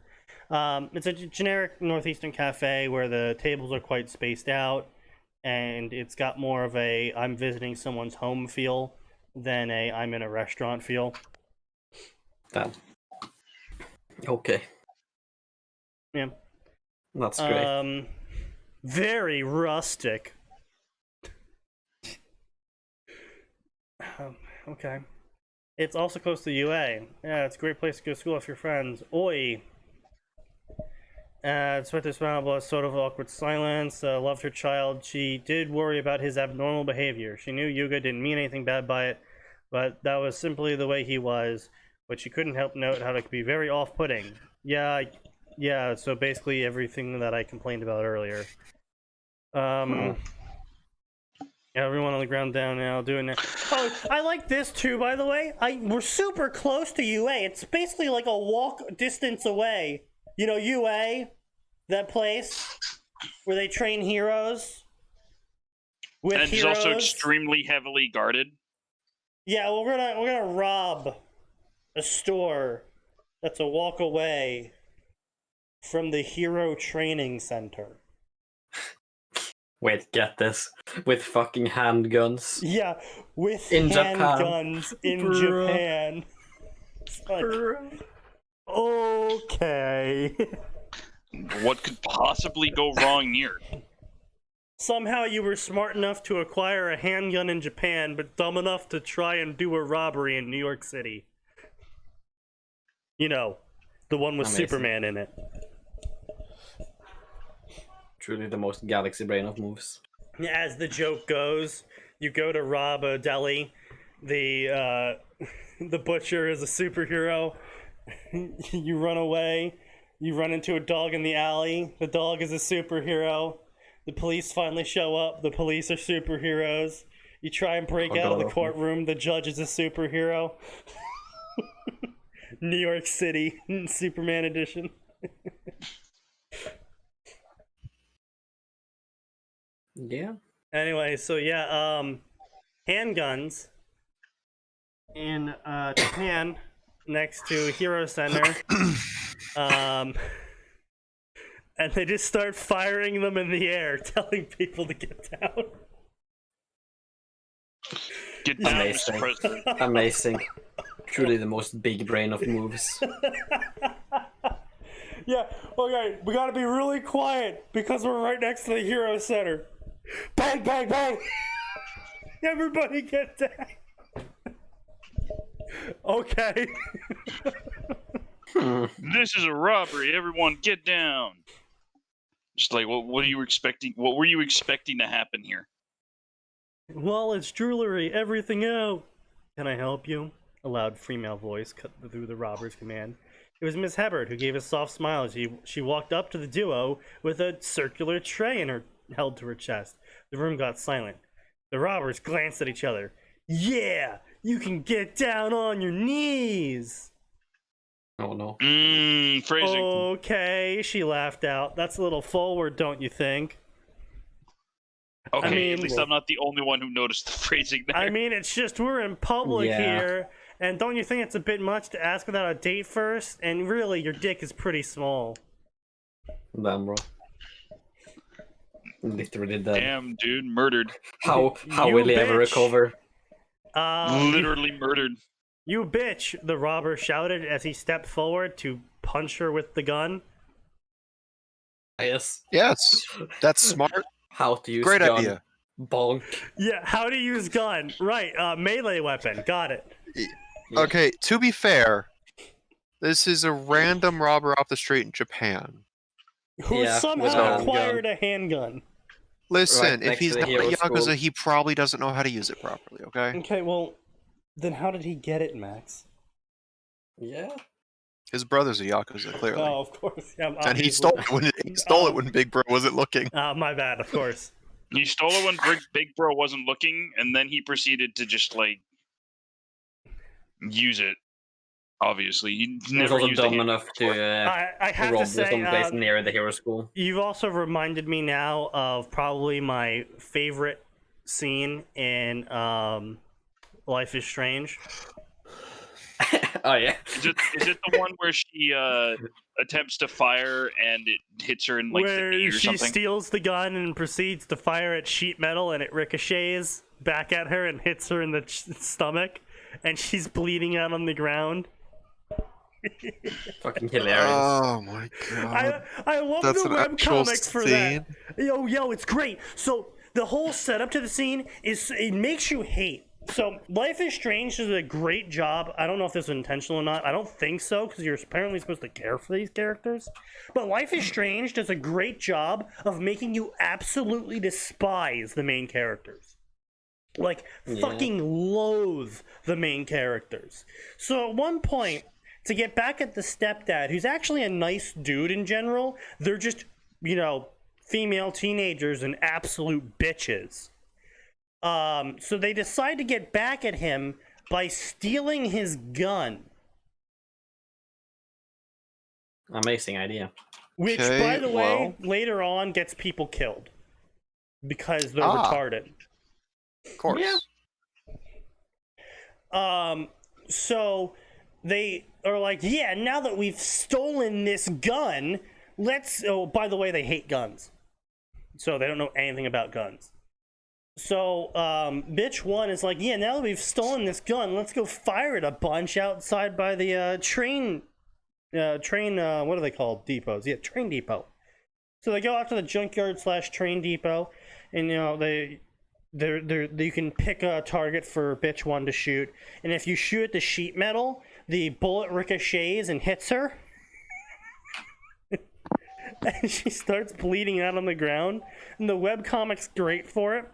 It's a generic Northeastern cafe where the tables are quite spaced out, and it's got more of a I'm visiting someone's home feel than a I'm in a restaurant feel. Damn. Okay. Yeah. That's great. Very rustic. Okay. It's also close to UA. Yeah, it's a great place to go to school with your friends. Oi. Swifter smile was sort of awkward silence. Loved her child. She did worry about his abnormal behavior. She knew Yuga didn't mean anything bad by it, but that was simply the way he was. But she couldn't help note how it could be very off-putting. Yeah, so basically everything that I complained about earlier. Everyone on the ground down now, doing it. Oh, I like this too, by the way. We're super close to UA. It's basically like a walk distance away. You know, UA, that place where they train heroes. And it's also extremely heavily guarded. Yeah, well, we're gonna rob a store that's a walk away from the hero training center. Wait, get this. With fucking handguns. Yeah, with in handguns in Japan. It's like, okay. What could possibly go wrong here? Somehow you were smart enough to acquire a handgun in Japan, but dumb enough to try and do a robbery in New York City. You know, the one with Amazing. Superman in it. Truly the most galaxy brain of moves. As the joke goes, you go to rob a deli. The butcher is a superhero. You run away. You run into a dog in the alley. The dog is a superhero. The police finally show up. The police are superheroes. You try and break out of the courtroom. The judge is a superhero. New York City, Superman edition. Yeah. Anyway, so yeah, handguns in Japan next to Hero Center. And they just start firing them in the air, telling people to get down. Get down, Amazing. Mr. President. Amazing. Truly the most big brain of moves. Yeah, okay, we gotta be really quiet because we're right next to the Hero Center. Bang, bang, bang! Everybody get down! Okay. This is a robbery. Everyone get down. Just like, what are you expecting? What were you expecting to happen here? Well, it's jewelry, everything out. Can I help you? A loud female voice cut through the robber's command. It was Miss Hebert who gave a soft smile as she walked up to the duo with a circular tray held to her chest. The room got silent. The robbers glanced at each other. Yeah, you can get down on your knees. Oh no. Phrasing. Okay, she laughed out. That's a little forward, don't you think? Okay, I mean, at least I'm not the only one who noticed the phrasing there. I mean, it's just we're in public here, and don't you think it's a bit much to ask without a date first? And really, your dick is pretty small. Damn, bro. Literally dead. Damn, dude, murdered. How will he ever recover? Literally murdered. You bitch, the robber shouted as he stepped forward to punch her with the gun. Yes. Yes, that's smart. How to use Great gun. idea. Bonk. Yeah, how to use gun. Right, melee weapon. Got it. Yeah. Okay, to be fair, this is a random robber off the street in Japan. Who Yeah, somehow with a handgun. acquired a handgun. Listen, Right if next he's to the not hero Yakuza, school. he probably doesn't know how to use it properly, okay? Okay, well, then how did he get it, Max? Yeah. His brother's a Yakuza, clearly. Oh, of course. Yeah, And he stole it when Big Bro wasn't looking. My bad, of course. He stole it when Big Bro wasn't looking, and then he proceeded to just like use it. Obviously, he He was never also used dumb it. enough to I have rob to say, someplace near the hero school. you've also reminded me now of probably my favorite scene in Life is Strange. Oh yeah. Is it the one where she attempts to fire and it hits her in like where the knee or she something? steals the gun and proceeds to fire at sheet metal, and it ricochets back at her and hits her in the stomach, and she's bleeding out on the ground. Fucking hilarious. Oh my god. I love That's the an actual webcomics for scene? that. Yo, it's great. So the whole setup to the scene is it makes you hate. So Life is Strange does a great job. I don't know if this was intentional or not. I don't think so, because you're apparently supposed to care for these characters. But Life is Strange does a great job of making you absolutely despise the main characters. Like, fucking loathe the main characters. So at one point, to get back at the stepdad, who's actually a nice dude in general, they're just, female teenagers and absolute bitches. So they decide to get back at him by stealing his gun. Amazing idea. Which, Okay, by the way, well. later on gets people killed. Because they're Ah. retarded. Of course. Yeah. So they are like, yeah, now that we've stolen this gun, let's... Oh, by the way, they hate guns. So they don't know anything about guns. So, bitch one is like, yeah, now that we've stolen this gun, let's go fire it a bunch outside by the train, what are they called? Depots. Yeah, train depot. So they go out to the junkyard / train depot, and, you can pick a target for bitch one to shoot, and if you shoot at the sheet metal, the bullet ricochets and hits her. And she starts bleeding out on the ground, and the webcomic's great for it.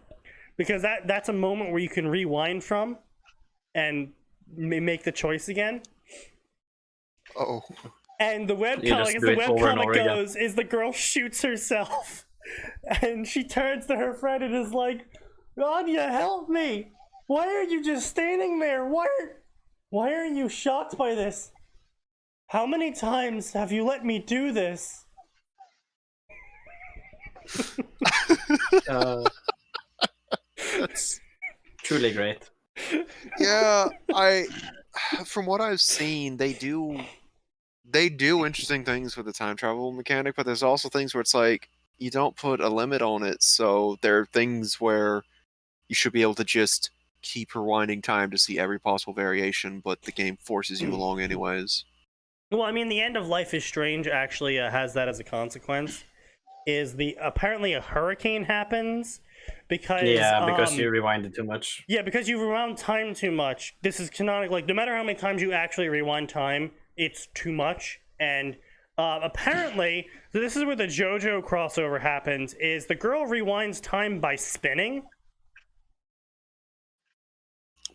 Because that's a moment where you can rewind from and make the choice again. Oh. And the just do it over and over webcomic again. goes is the girl shoots herself. And she turns to her friend and is like, Anya, help me. Why are you just standing there? Why are you shocked by this? How many times have you let me do this? That's truly great. Yeah, from what I've seen, they do interesting things with the time travel mechanic, but there's also things where it's like you don't put a limit on it, so there are things where you should be able to just keep rewinding time to see every possible variation, but the game forces you along anyways. Well, I mean, the end of Life is Strange actually has that as a consequence. Apparently a hurricane happens because you rewinded too much. Yeah, because you rewound time too much. This is canonical. Like, no matter how many times you actually rewind time, it's too much. And apparently, so this is where the JoJo crossover happens. Is the girl rewinds time by spinning?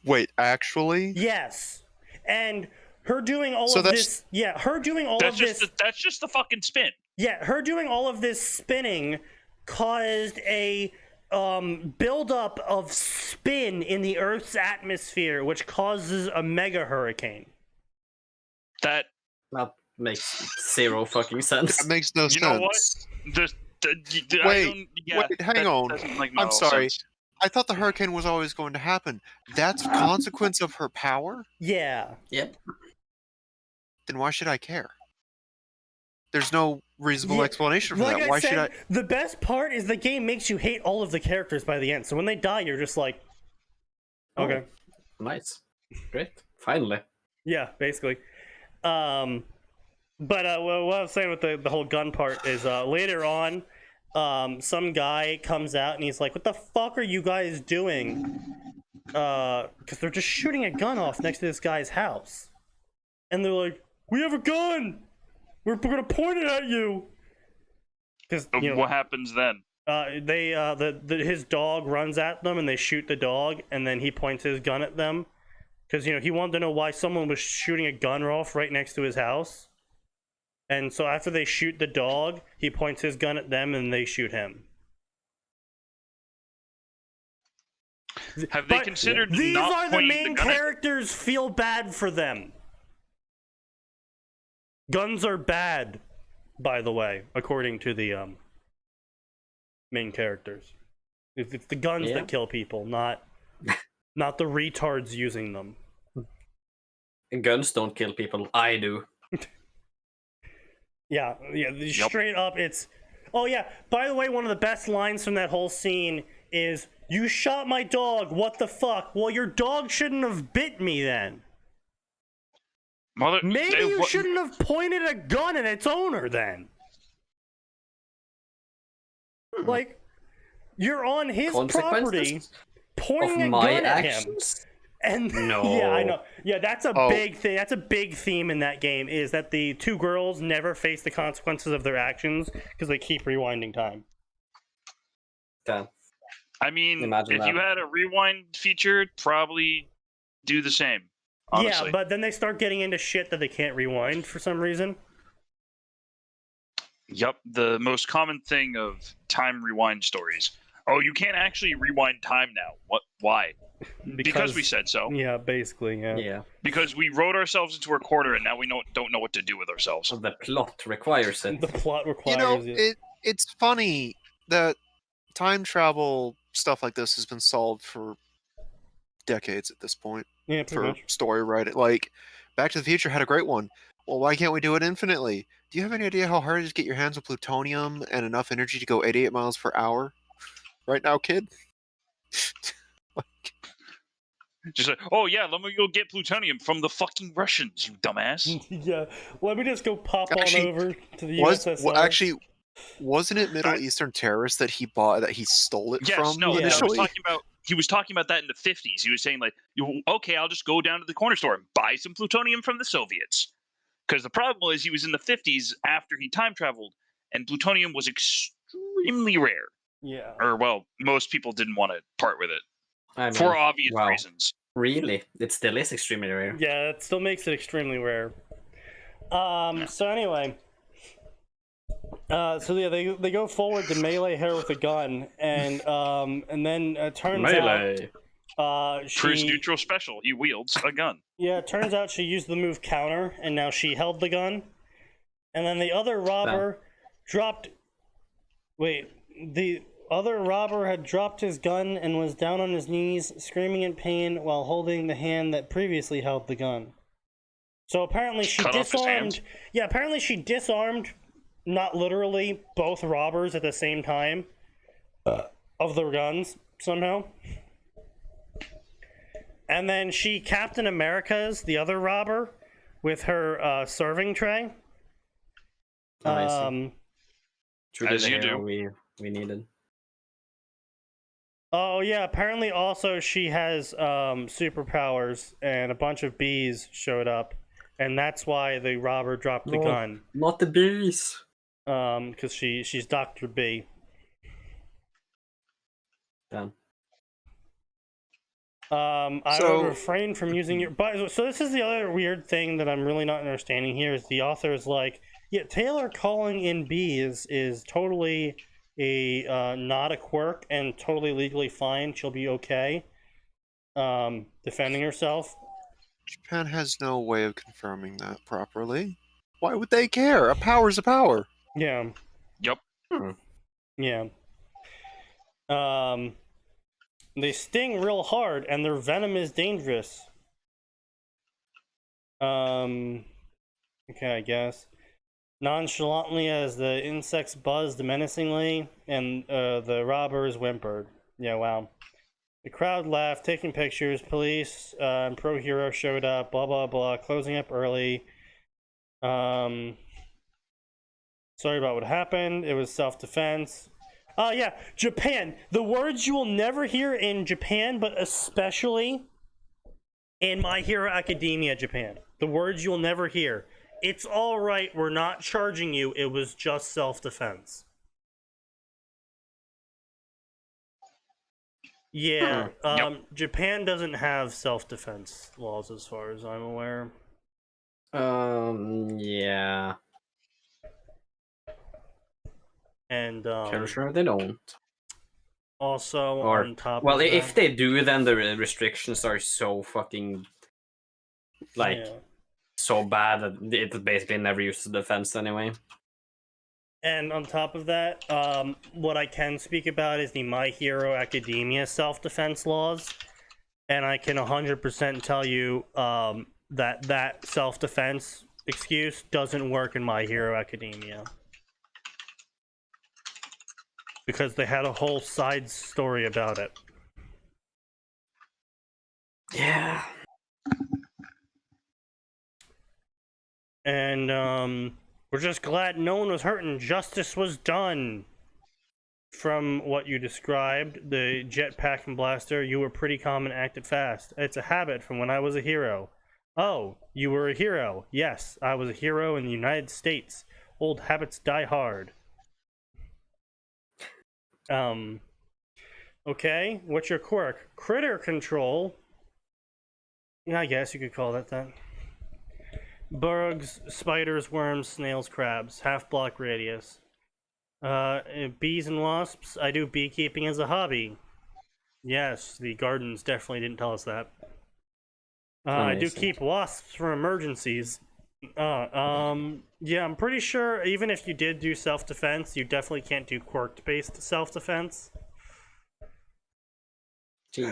Wait, actually? Yes, and her doing all So of that's- this. Yeah, her doing all That's of just this. that's just the fucking spin. Yeah, her doing all of this spinning caused a buildup of spin in the Earth's atmosphere, which causes a mega hurricane. That makes zero fucking sense. That makes no sense. You know what? Wait, hang on. I'm sorry. Sense. I thought the hurricane was always going to happen. That's a consequence of her power? Yeah. Yep. Then why should I care? There's no reasonable explanation for Like that. I Why said, should I? the best part is the game makes you hate all of the characters by the end. So when they die, you're just like, okay. Oh, nice. Great. Finally. Yeah, basically. But what I was saying with the whole gun part is later on, some guy comes out and he's like, what the fuck are you guys doing? Because they're just shooting a gun off next to this guy's house. And they're like, we have a gun! We're gonna point it at you! Because, What happens then? his dog runs at them and they shoot the dog, and then he points his gun at them. because he wanted to know why someone was shooting a gun off right next to his house. And so after they shoot the dog, he points his gun at them and they shoot him. Have they considered these not are the pointing main gun at- characters? Feel bad for them. Guns are bad, by the way, according to the main characters. It's the guns that kill people, not the retards using them. Guns don't kill people. I do. Yeah, straight up, it's... Oh, yeah, by the way, one of the best lines from that whole scene is, "You shot my dog, what the fuck?" Well, your dog shouldn't have bit me then. Maybe you shouldn't have pointed a gun at its owner then. Like, you're on his property, pointing a gun at him. And no. Yeah, I know. Yeah, that's a big thing. That's a big theme in that game, is that the two girls never face the consequences of their actions because they keep rewinding time. Damn. I mean, Imagine if that. you had a rewind feature, it'd probably do the same. Honestly. Yeah, but then they start getting into shit that they can't rewind for some reason. Yep, the most common thing of time rewind stories. Oh, you can't actually rewind time now. What? Why? Because we said so. Yeah, basically, yeah. Yeah. Because we wrote ourselves into a corner and now we don't know what to do with ourselves. The plot requires it. The plot requires It's funny that time travel stuff like this has been solved for decades at this point. Yeah, pretty for much. story writing. Like, Back to the Future had a great one. Well, why can't we do it infinitely? Do you have any idea how hard it is to get your hands on plutonium and enough energy to go 88 miles per hour? Right now, kid? Just like, oh yeah, let me go get plutonium from the fucking Russians, you dumbass. Yeah, let me just go pop Actually, on over to the USSR. Actually, wasn't it Middle Eastern terrorists that he bought, that he stole it from initially? He was talking about that in the 50s. He was saying, like, okay, I'll just go down to the corner store and buy some plutonium from the Soviets. Because the problem was he was in the 50s after he time traveled, and plutonium was extremely rare. Yeah. Or, well, most people didn't want to part with it. I mean, for obvious reasons. Really? It still is extremely rare. Yeah, it still makes it extremely rare. So anyway... so yeah, they go forward to melee her with a gun, and then it turns out Cruise neutral special. He wields a gun. Yeah, it turns out she used the move counter, and now she held the gun. And then the other robber dropped. Wait, the other robber had dropped his gun and was down on his knees, screaming in pain while holding the hand that previously held the gun. So apparently she disarmed. Yeah, apparently she disarmed. Not literally both robbers at the same time of their guns somehow. And then she Captain America's the other robber with her serving tray. As you do. We needed. Oh yeah, apparently also she has superpowers, and a bunch of bees showed up, and that's why the robber dropped the gun. Not the bees. Because she's Dr. B. Damn. I would refrain from using your. But so this is the other weird thing that I'm really not understanding here is the author is like, yeah, Taylor calling in bees is totally a not a quirk and totally legally fine. She'll be okay. Defending herself. Japan has no way of confirming that properly. Why would they care? A power's a power. Yeah. Yep. Yeah. They sting real hard, and their venom is dangerous. Okay, I guess. Nonchalantly as the insects buzzed menacingly, and the robbers whimpered. Yeah, wow. The crowd laughed, taking pictures. Police and pro-hero showed up, blah, blah, blah, closing up early. Sorry about what happened. It was self-defense. Yeah, Japan. The words you will never hear in Japan, but especially in My Hero Academia Japan. The words you'll never hear. It's all right. We're not charging you. It was just self-defense. Yeah, Yep. Japan doesn't have self-defense laws as far as I'm aware. Yeah. And Sure they don't. also Or on top well, of if that, they do, then the restrictions are so fucking like yeah. so bad that it basically never uses defense anyway. And on top of that, what I can speak about is the My Hero Academia self-defense laws, and I can 100% tell you that self-defense excuse doesn't work in My Hero Academia. Because they had a whole side story about it. Yeah. And we're just glad no one was hurt and justice was done. From what you described, the jetpack and blaster, you were pretty calm and acted fast. It's a habit from when I was a hero. Oh, you were a hero. Yes, I was a hero in the United States. Old habits die hard. Okay, what's your quirk? Critter control. Yeah, I guess you could call that that. Bugs, spiders, worms, snails, crabs. Half block radius. Bees and wasps. I do beekeeping as a hobby. Yes, the gardens definitely didn't tell us that. I do Amazing. keep wasps for emergencies. Yeah, I'm pretty sure even if you did do self-defense, you definitely can't do quirk-based self-defense. Gee.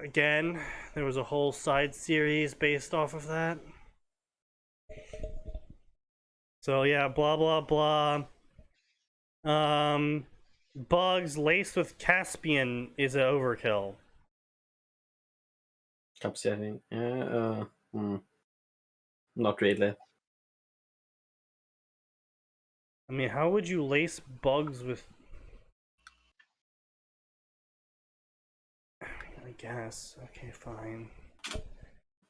Again, there was a whole side series based off of that. So yeah, blah blah blah. Bugs laced with Caspian is an overkill. Capsizing. Not really. I mean, how would you lace bugs with? I guess. Okay, fine.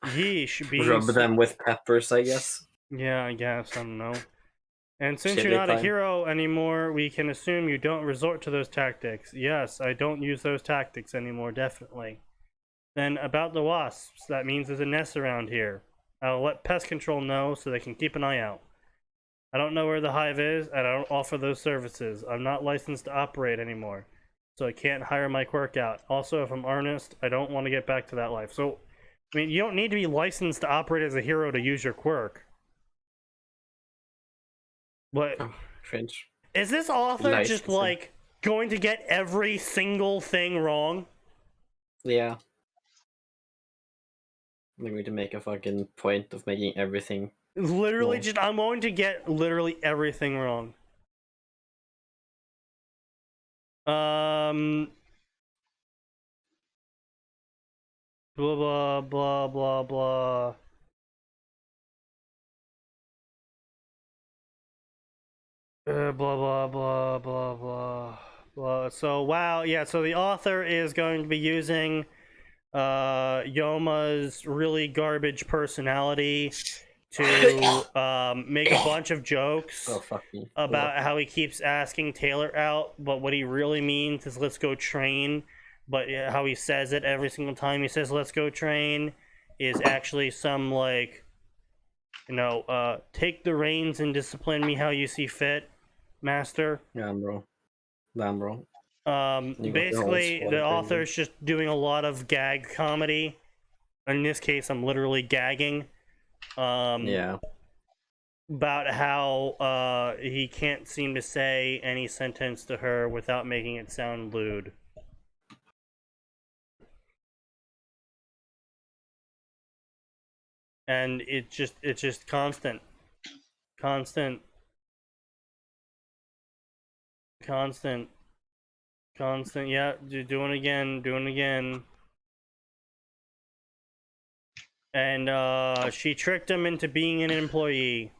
Yeesh, being Rub them with peppers, I guess. Yeah, I guess. I don't know. And since Chili you're not a time. hero anymore, we can assume you don't resort to those tactics. Yes, I don't use those tactics anymore, definitely. Then about the wasps, that means there's a nest around here. I'll let pest control know so they can keep an eye out. I don't know where the hive is, and I don't offer those services. I'm not licensed to operate anymore, so I can't hire my quirk out. Also, if I'm honest, I don't want to get back to that life. So, I mean, you don't need to be licensed to operate as a hero to use your quirk. What? Oh, French. Is this author just Licensing. like going to get every single thing wrong? Yeah. I'm going to make a fucking point of making everything. Literally, Wrong. just I'm going to get literally everything wrong. Blah blah blah blah blah. Blah blah blah blah blah blah. So wow, yeah. So the author is going to be using Yoma's really garbage personality to make a bunch of jokes Oh, fuck me. about how he keeps asking Taylor out, but what he really means is let's go train. But how he says it every single time he says let's go train is actually some like, you know, take the reins and discipline me how you see fit, master. Yeah, bro. Damn, bro. You got the whole Basically, squad the crazy. author's just doing a lot of gag comedy. In this case, I'm literally gagging. Yeah. About how he can't seem to say any sentence to her without making it sound lewd. And it's just constant. Constant. Yeah, doing it again. And she tricked him into being an employee.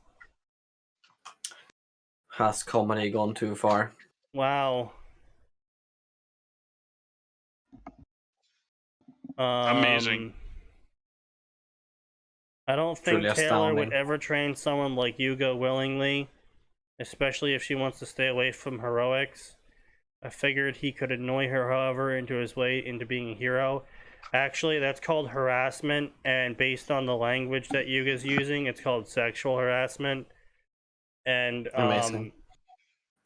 Has comedy gone too far? Wow. Amazing. I don't think Truly Taylor would astounding. ever train someone like Yuga willingly, especially if she wants to stay away from heroics. I figured he could annoy her, however, into his way into being a hero. Actually, that's called harassment, and based on the language that Yuga's using, it's called sexual harassment. And Amazing.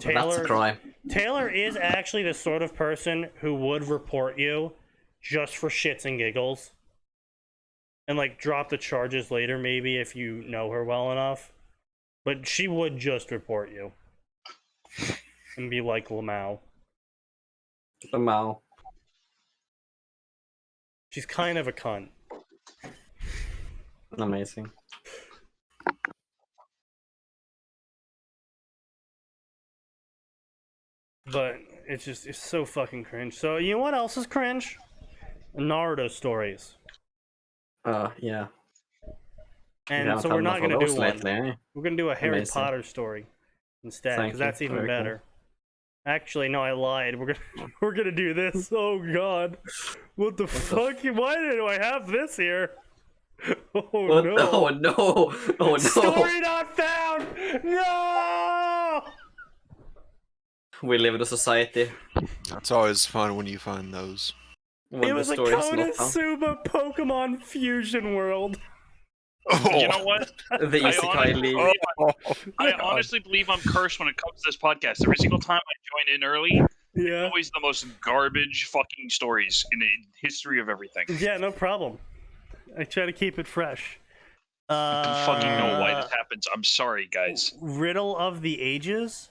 That's a crime. Taylor is actually the sort of person who would report you just for shits and giggles. And like drop the charges later, maybe, if you know her well enough. But she would just report you. And be like Lamau. Lamau. She's kind of a cunt. Amazing. But it's so fucking cringe. So you know what else is cringe? Naruto stories. Yeah. And so we're not gonna do one. Lately, eh? We're gonna do a Harry Amazing. Potter story instead, Thank because you. that's even Very cool. better. Actually, no, I lied. We're gonna do this. Oh god, what the fuck? Why do I have this here? Oh What? no! Oh no! Oh no! Story not found. No! We live in a society. That's always fun when you find those. When It the was a story is not found. Konosuba Pokemon Fusion World. You know what? The Isekai League. I honestly believe I'm cursed when it comes to this podcast. Every single time I join in early, Yeah. always the most garbage fucking stories in the history of everything. Yeah, no problem. I try to keep it fresh. I don't fucking know why this happens. I'm sorry, guys. Riddle of the Ages.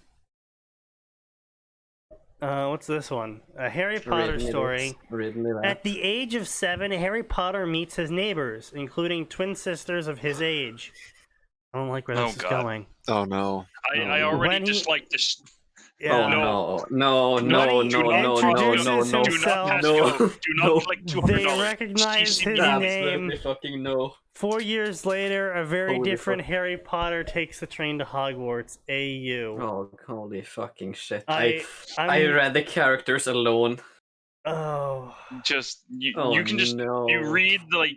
What's this one? A Harry Potter story. Read me that. At the age of 7, Harry Potter meets his neighbors, including twin sisters of his age. I don't like where this is God. going. Oh no. I already When he- dislike this. Yeah. Oh no! No! When he Do introduces not himself, pass No. go. Do not No. collect they $200. recognize his CCB. name. Absolutely fucking no. 4 years later, a very Holy different fuck. Harry Potter takes the train to Hogwarts. AU. Oh, holy fucking shit! I I read the characters alone. Oh. Just you Oh, can just no. you read like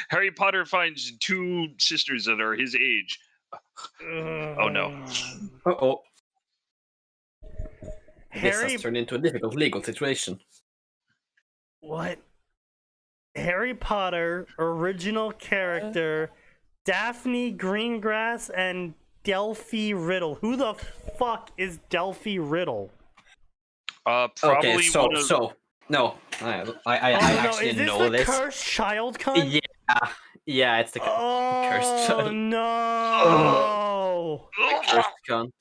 Harry Potter finds two sisters that are his age. Oh no. Uh-oh. This Harry. has turned into a difficult legal situation. What? Harry Potter original character Daphne Greengrass and Delphi Riddle. Who the fuck is Delphi Riddle? Probably Okay, one of no, I actually is this know the this. cursed child cunt? Yeah, it's the cursed Oh child. no! Cursed cunt.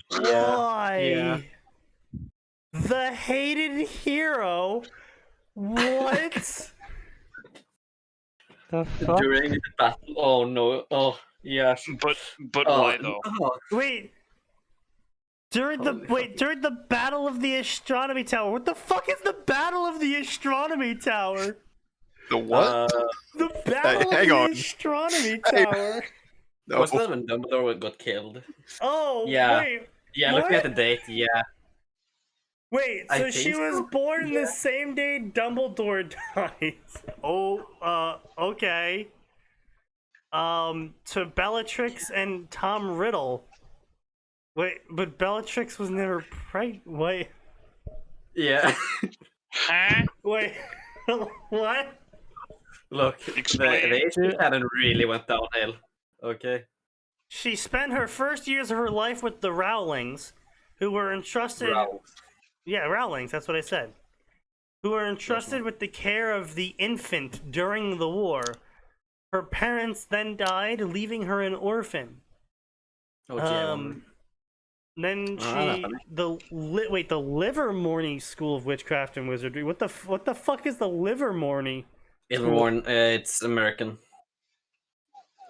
Why? Yeah. The hated hero? What? The fuck? During the battle. Oh no. Oh yeah. but why though? Oh, Wait. During the Battle of the Astronomy Tower. What the fuck is the Battle of the Astronomy Tower? The what? The Battle hang of on. the Astronomy Hey. Tower. No. was that when Dumbledore got killed? Oh, Yeah. wait. Yeah, looking at What? the date, yeah. Wait, I so think she was so. born the same day Dumbledore dies. Oh, okay. To Bellatrix and Tom Riddle. Wait, but Bellatrix was never pregnant. Wait, Yeah. Huh? wait, what? Look, the Explain. HP canon really went downhill. Okay. She spent her first years of her life with the Rowlings, who were entrusted. Yeah, Rowlings, that's what I said. Who were entrusted with the care of the infant during the war. Her parents then died, leaving her an orphan. Oh, gee, Then Ah, she funny. the Livermore School of Witchcraft and Wizardry. What the fuck is the Livermore? it's American.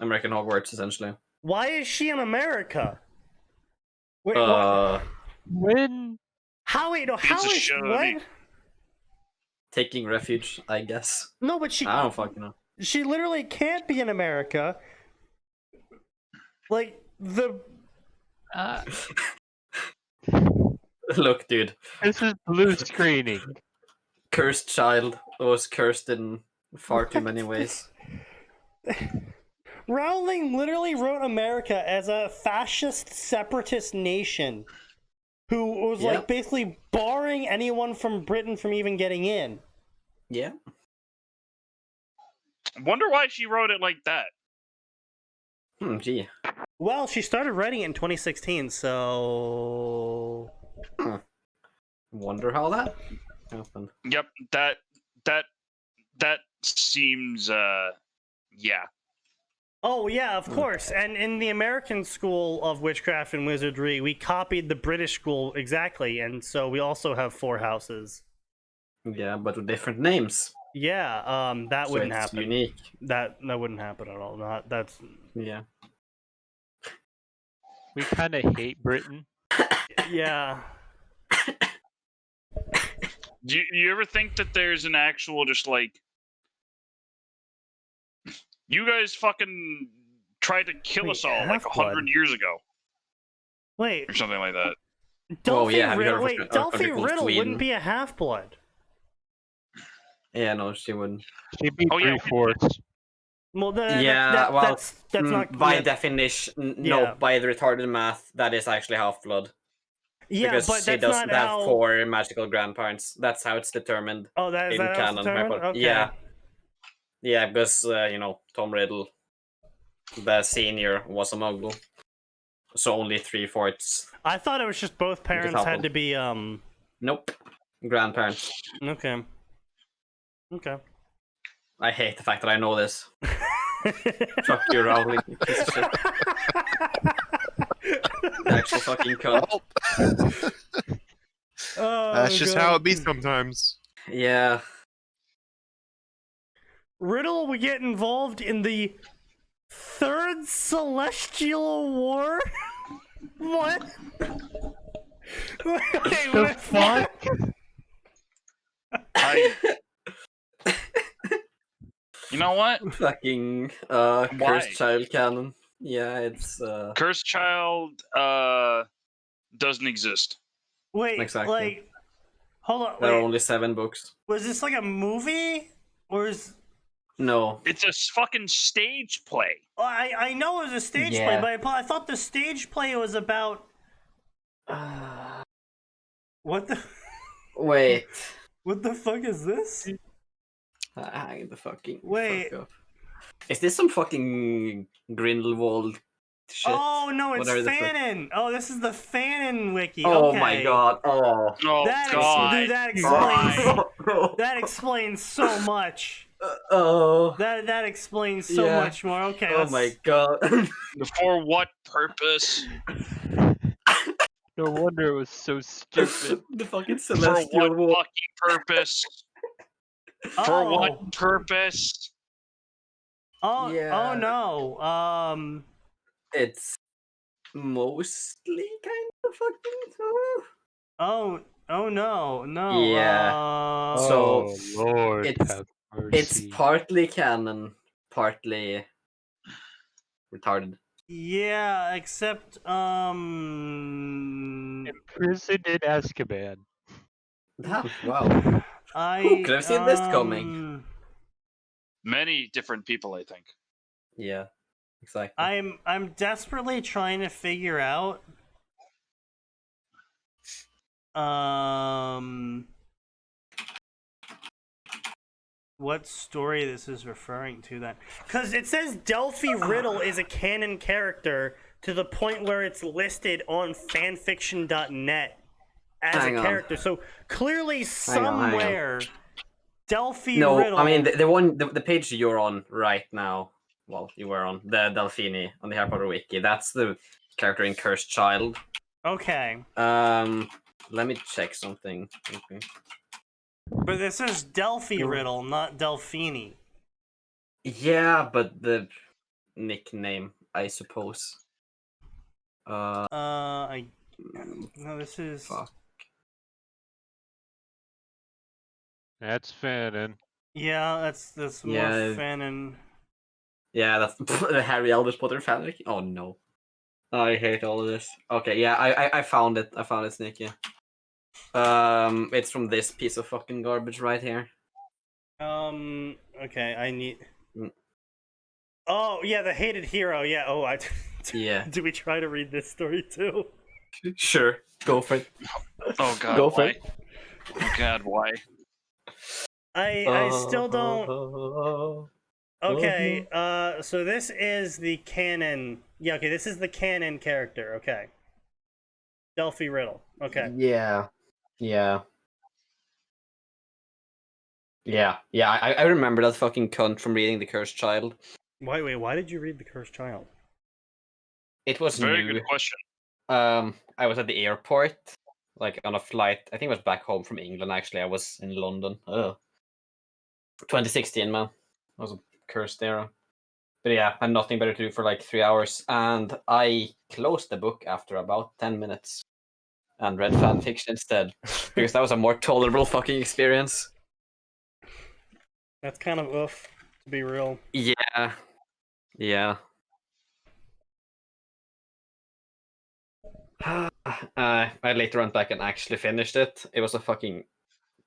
American Hogwarts, essentially. Why is she in America? Wait, what? When? How wait? No, how It's a is show, what? Nick. Taking refuge, I guess. No, but she I don't fucking know. she literally can't be in America. Like the Look, dude. This is blue screening. Cursed child was cursed in far too many ways. Rowling literally wrote America as a fascist separatist nation who was like basically barring anyone from Britain from even getting in. Yeah. Wonder why she wrote it like that. Gee. Well, she started writing it in 2016, so Wonder how that happened. Yep, that seems yeah. Oh yeah, of course. And in the American School of Witchcraft and Wizardry, we copied the British school exactly, and so we also have 4 houses. Yeah, but with different names. Yeah, that So wouldn't it's happen. unique. That wouldn't happen at all. Not that's Yeah. We kind of hate Britain. yeah. Do you ever think that there's an actual just like you guys fucking tried to kill Wait, us all like Half-Blood? 100 years ago Wait, or something like that? Delphi yeah, have you heard Riddle. of Wait, a country Delphi called Riddle Sweden? wouldn't be a half-blood. Yeah, no, she wouldn't. She'd be Oh, yeah. 3/4. Well, that's not by that- definition. Yeah. No, by the retarded math, that is actually half-blood. Yeah, Because but she that's doesn't not have how. 4 magical grandparents. That's how it's determined. Oh, that is in that how it's canon, determined? Harry Potter. Okay. Yeah, because Tom Riddle, the senior, was a Muggle, so only 3/4. I thought it was just both parents half had of- to be Nope, grandparents. Okay. Okay. I hate the fact that I know this. Fuck you, Rowling, you piece of shit. Actual fucking cunt. Oh, That's just God. how it be sometimes. Yeah. Riddle would get involved in the Third Celestial War? What? Wait, The fuck? You know what? Fucking Why? cursed child canon. Yeah, it's Cursed Child doesn't exist. Wait, Exactly. like, hold on. there are Wait, only 7 books. was this like a movie, or is? No. It's a fucking stage play. Oh, I know it was a stage Yeah. play, but I thought the stage play was about what the Wait. what the fuck is this? Hang the fucking Wait. fuck up. Is this some fucking Grindelwald shit? Oh no, it's Whatever the fuck. Fanon. Oh, this is the Fanon wiki. Oh Okay. my god. Oh. Oh That god. dude, that explains. Oh. That explains so much. Oh. That explains so Yeah. much more. Okay. Oh my god. For what purpose? No wonder it was so stupid. The fucking For celestial what war. fucking purpose? For Oh. what purpose? Oh. Yeah. Oh no. It's mostly kind of fucking. Oh. Oh no. No. Yeah. So. Oh Lord, it's- have mercy. It's partly canon, partly retarded. Yeah. Except. Imprisoned in Azkaban. Damn, wow. I could have seen this coming? Many different people, I think. Yeah, exactly. I'm desperately trying to figure out what story this is referring to then. Because it says Delphi Riddle is a canon character to the point where it's listed on fanfiction.net as Hang a on. character. So clearly hang on. somewhere Delphi No, Riddle. I mean the page you're on right now. Well, you were on the Delphini on the Harry Potter wiki. That's the character in Cursed Child. Okay. Let me check something. Okay. But this is Delphi Riddle, not Delphini. Yeah, but the nickname, I suppose. No, this is. Fuck. That's Fanon. Yeah, that's more Yeah. Fanon. Yeah, that's the Harry Albus Potter fanfic. Oh no, I hate all of this. Okay, yeah, I found it. I found it, Sneaky. It's from this piece of fucking garbage right here. Okay, I need. Oh yeah, the hated hero. Yeah. Oh, Yeah. do we try to read this story too? Sure. Go for it. Oh God, Go for why? it. Oh God, why? I still don't. Oh, Okay. So this is the canon. Yeah. Okay. This is the canon character. Okay. Delphi Riddle. Okay. Yeah. Yeah. Yeah. Yeah. I remember that fucking cunt from reading The Cursed Child. Wait. Why did you read The Cursed Child? It was Very new. good question. I was at the airport, like on a flight. I think it was back home from England. Actually, I was in London. 2016, man. It was a cursed era. But yeah, I had nothing better to do for like 3 hours, and I closed the book after about 10 minutes and read fanfiction instead because that was a more tolerable fucking experience. That's kind of oof, to be real. Yeah, yeah. I later went back and actually finished it. It was a fucking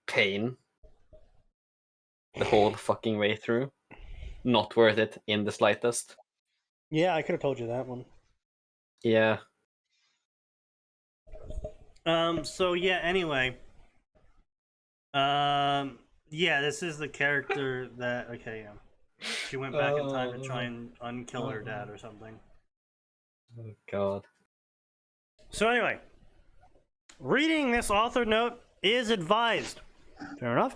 pain the whole fucking way through. Not worth it in the slightest. Yeah, I could have told you that one. Yeah. So yeah, anyway. Yeah, this is the character that okay, yeah. She went back in time to try and unkill her dad or something. Oh god. So anyway, reading this author note is advised. Fair enough.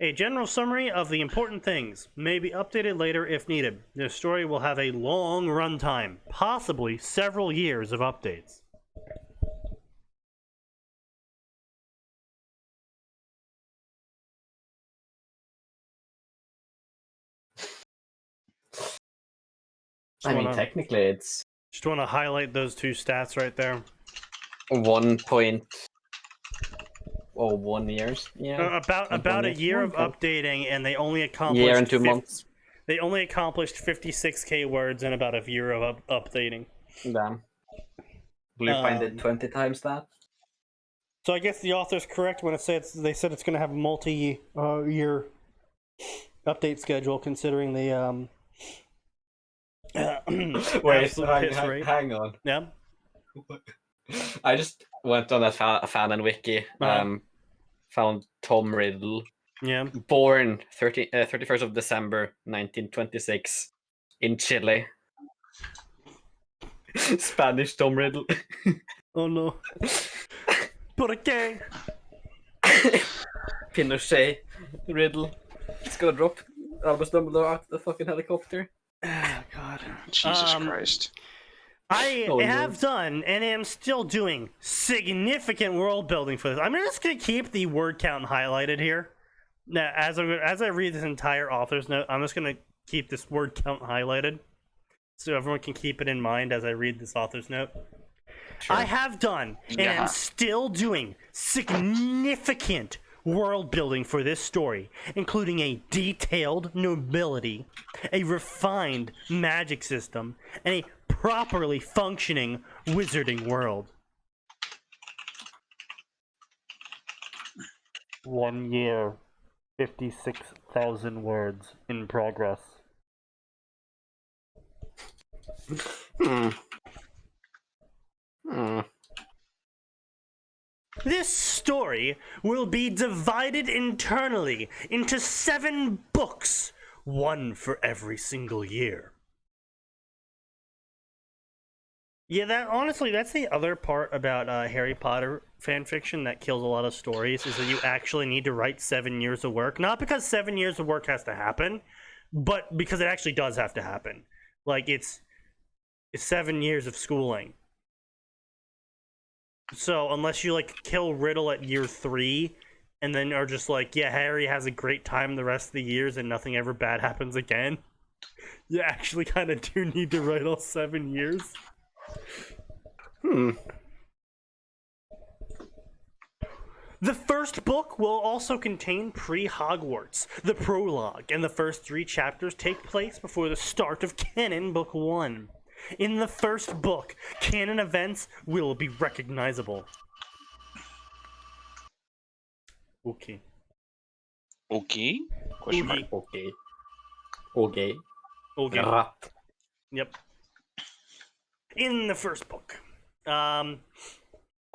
A general summary of the important things may be updated later if needed. This story will have a long runtime, possibly several years of updates. I mean, technically it's Just want to highlight those two stats right there. 1.01 years. Yeah. About a year of updating, and they only accomplished Year and 2 months. They only accomplished 56k words in about a year of updating. Damn. Bluepine did 20 times that. So I guess the author's correct when they said it's going to have a multi-year update schedule, considering the Wait, piss rate. hang on. Yeah. I just went on that fan and wiki. Found Tom Riddle, Yeah. born 31st of December 1926 in Chile. Spanish Tom Riddle. Oh no. ¿Por qué? Pinochet Riddle. It's gonna drop Albus Dumbledore out of the fucking helicopter. Oh god. Jesus Christ. I have done and am still doing significant world building for this. I'm just gonna keep the word count highlighted here. Now, as I read this entire author's note, I'm just gonna keep this word count highlighted, so everyone can keep it in mind as I read this author's note. Sure. I have done and am still doing significant world building for this story, including a detailed nobility, a refined magic system, and a properly functioning wizarding world. 1 year, 56,000 words in progress. This story will be divided internally into 7 books, one for every single year. Yeah, that's the other part about Harry Potter fanfiction that kills a lot of stories, is that you actually need to write 7 years of work. Not because 7 years of work has to happen, but because it actually does have to happen. Like, it's 7 years of schooling. So unless you like kill Riddle at year 3 and then are just like, yeah, Harry has a great time the rest of the years and nothing ever bad happens again, you actually kind of do need to write all 7 years. The first book will also contain pre-Hogwarts, the prologue, and the first 3 chapters take place before the start of Canon Book 1. In the first book, canon events will be recognizable. Okay. Okay? Question mark. Okay. Okay. Rat. Yep. In the first book.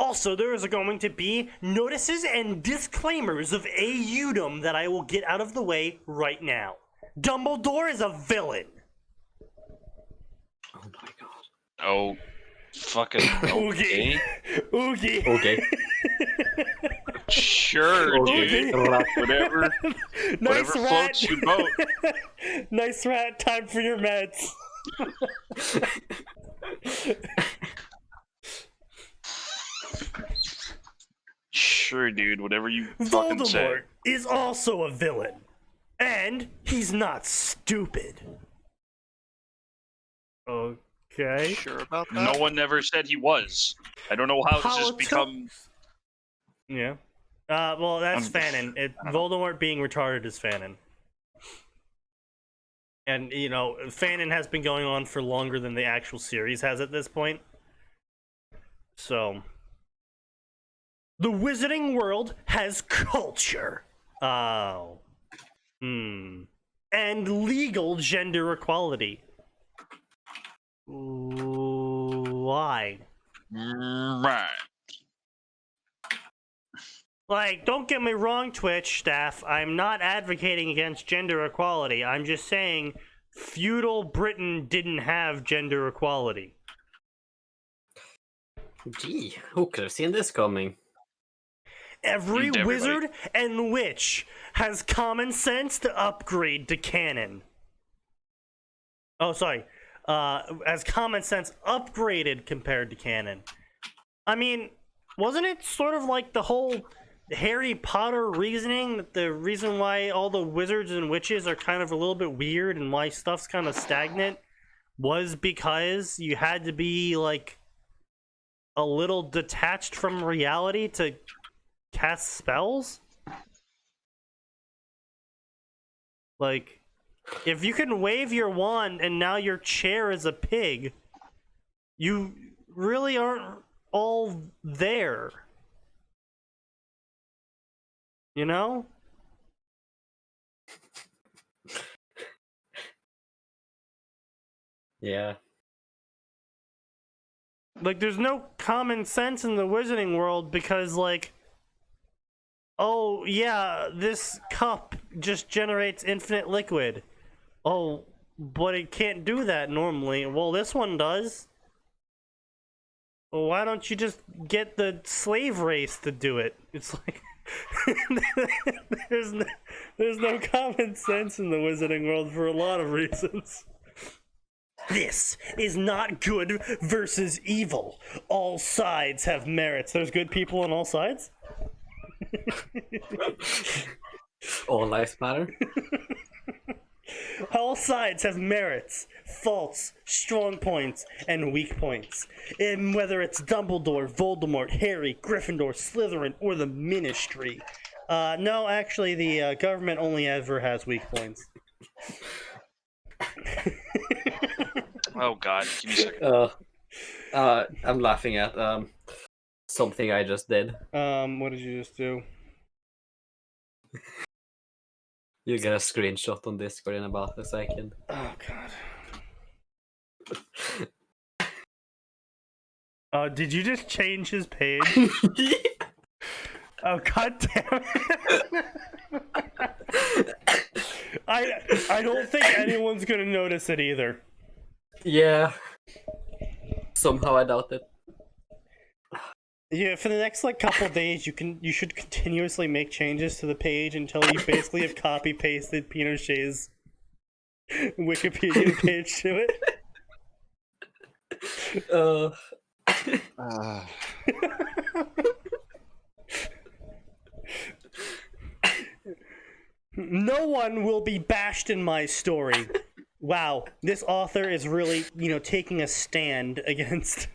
Also, there is going to be notices and disclaimers of AUDM that I will get out of the way right now. Dumbledore is a villain. Oh my god. Oh, fucking okay. Oogie. Okay. Sure, dude. Whatever. Nice Whatever rat. floats your boat. Nice rat. Time for your meds. Sure, dude. Whatever you fucking say. Voldemort is also a villain. And he's not stupid. Okay. Sure about that? No one ever said he was. I don't know how this has become. Yeah. Well, that's Fanon. Voldemort being retarded is Fanon. And, you know, Fanon has been going on for longer than the actual series has at this point. So. The Wizarding World has culture. Oh. And legal gender equality. Why? Right. Like, don't get me wrong, Twitch staff. I'm not advocating against gender equality. I'm just saying feudal Britain didn't have gender equality. Gee, who could have seen this coming? Every Everybody. wizard and witch has common sense to upgrade to canon. Oh, sorry. As common sense upgraded compared to canon. I mean, wasn't it sort of like the whole Harry Potter reasoning that the reason why all the wizards and witches are kind of a little bit weird and why stuff's kind of stagnant was because you had to be like a little detached from reality to cast spells? Like, if you can wave your wand and now your chair is a pig, you really aren't all there. You know? Yeah. Like, there's no common sense in the wizarding world because, like, oh, yeah, this cup just generates infinite liquid. Oh, but it can't do that normally. Well, this one does. Well, why don't you just get the slave race to do it? It's like there's no common sense in the wizarding world for a lot of reasons. This is not good versus evil. All sides have merits. There's good people on all sides? All lives matter. All sides have merits, faults, strong points, and weak points. And whether it's Dumbledore, Voldemort, Harry, Gryffindor, Slytherin, or the Ministry. No, actually, the government only ever has weak points. Oh god, give me a second. I'm laughing at something I just did. What did you just do? You get a screenshot on Discord in about a second. Oh god. Did you just change his page? Oh god damn it. I don't think anyone's gonna notice it either. Yeah. Somehow I doubt it. Yeah, for the next like couple days, you should continuously make changes to the page until you basically have copy pasted Pinochet's Wikipedia page to it. No one will be bashed in my story. Wow, this author is really, taking a stand against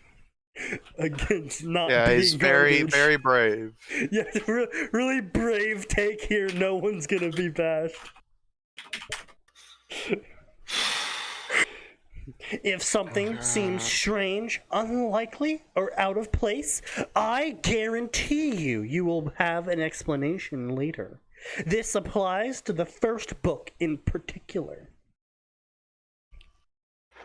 not being he's very, garbage. very brave. Yeah, really brave take here. No one's gonna be bashed. If something seems strange, unlikely, or out of place, I guarantee you will have an explanation later. This applies to the first book in particular.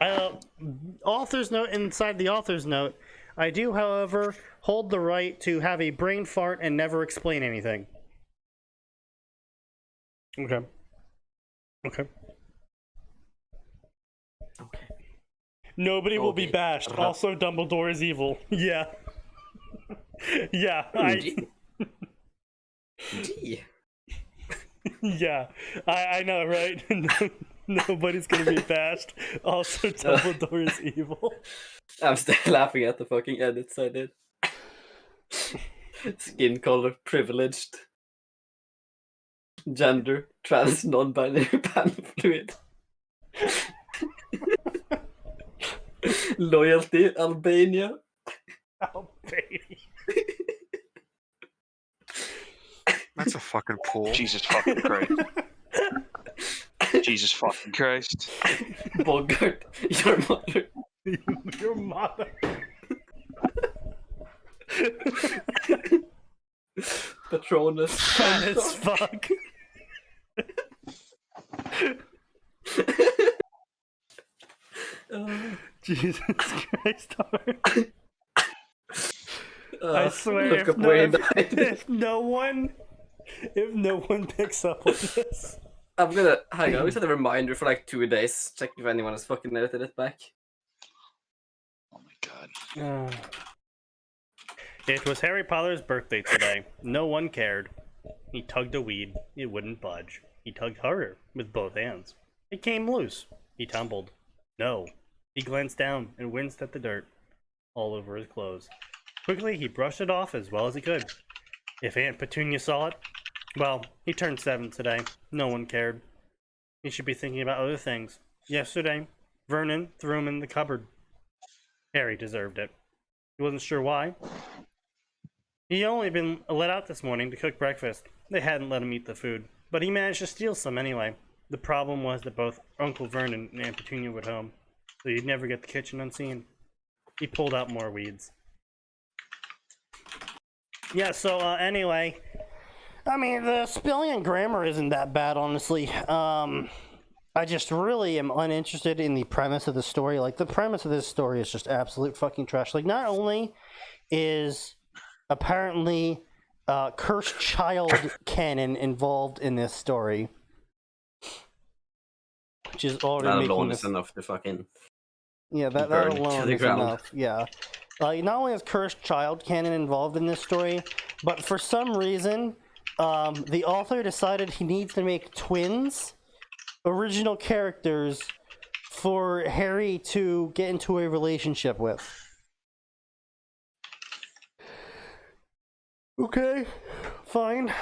Author's note inside the author's note. I do, however, hold the right to have a brain fart and never explain anything. Okay. Okay. Okay. Nobody will be Okay. bashed. Also, Dumbledore is evil. Yeah. Yeah. Gee. Gee. Yeah. I know, right? Nobody's gonna be bashed. Also, Dumbledore is evil. I'm still laughing at the fucking edits I did. Skin color, privileged. Gender, trans, non-binary, pan-fluid. Loyalty, Albania. Oh, baby. That's a fucking pool. Jesus fucking Christ. Jesus fucking Christ. Bogart, your mother. Your mother. Patronus. Fun as fuck. Jesus Christ, Art. I swear, look if up no, Wayne if no one picks up on this, I'm gonna hang on. We set a reminder for like 2 days. Check if anyone has fucking edited it back. Oh my god. It was Harry Potter's birthday today. No one cared. He tugged a weed. It wouldn't budge. He tugged harder with both hands. It came loose. He tumbled. No. He glanced down and winced at the dirt all over his clothes. Quickly, he brushed it off as well as he could. If Aunt Petunia saw it, well, he turned 7 today. No one cared. He should be thinking about other things. Yesterday, Vernon threw him in the cupboard. Harry deserved it. He wasn't sure why. He only been let out this morning to cook breakfast. They hadn't let him eat the food, but he managed to steal some anyway. The problem was that both Uncle Vernon and Aunt Petunia were home, so he'd never get the kitchen unseen. He pulled out more weeds. Yeah, so anyway, I mean, the spelling and grammar isn't that bad, honestly. I just really am uninterested in the premise of the story. Like, the premise of this story is just absolute fucking trash. Like, not only is apparently cursed child canon involved in this story, which is already That making alone this... is enough to fucking Yeah, that burn to alone the is ground. enough. Yeah. Not only is cursed child canon involved in this story, but for some reason, the author decided he needs to make twins, original characters, for Harry to get into a relationship with. Okay, fine.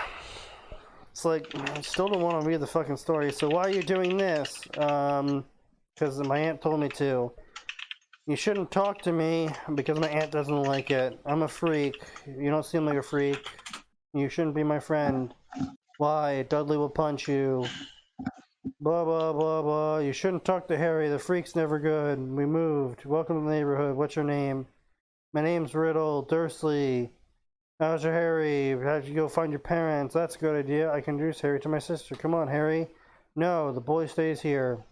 It's like, I still don't want to read the fucking story, so why are you doing this? Because my aunt told me to. You shouldn't talk to me because my aunt doesn't like it. I'm a freak. You don't seem like a freak. You shouldn't be my friend. Why? Dudley will punch you. Blah, blah, blah, blah. You shouldn't talk to Harry. The freak's never good. We moved. Welcome to the neighborhood. What's your name? My name's Riddle. Dursley. How's your Harry? How'd you go find your parents? That's a good idea. I can introduce Harry to my sister. Come on, Harry. No, the boy stays here.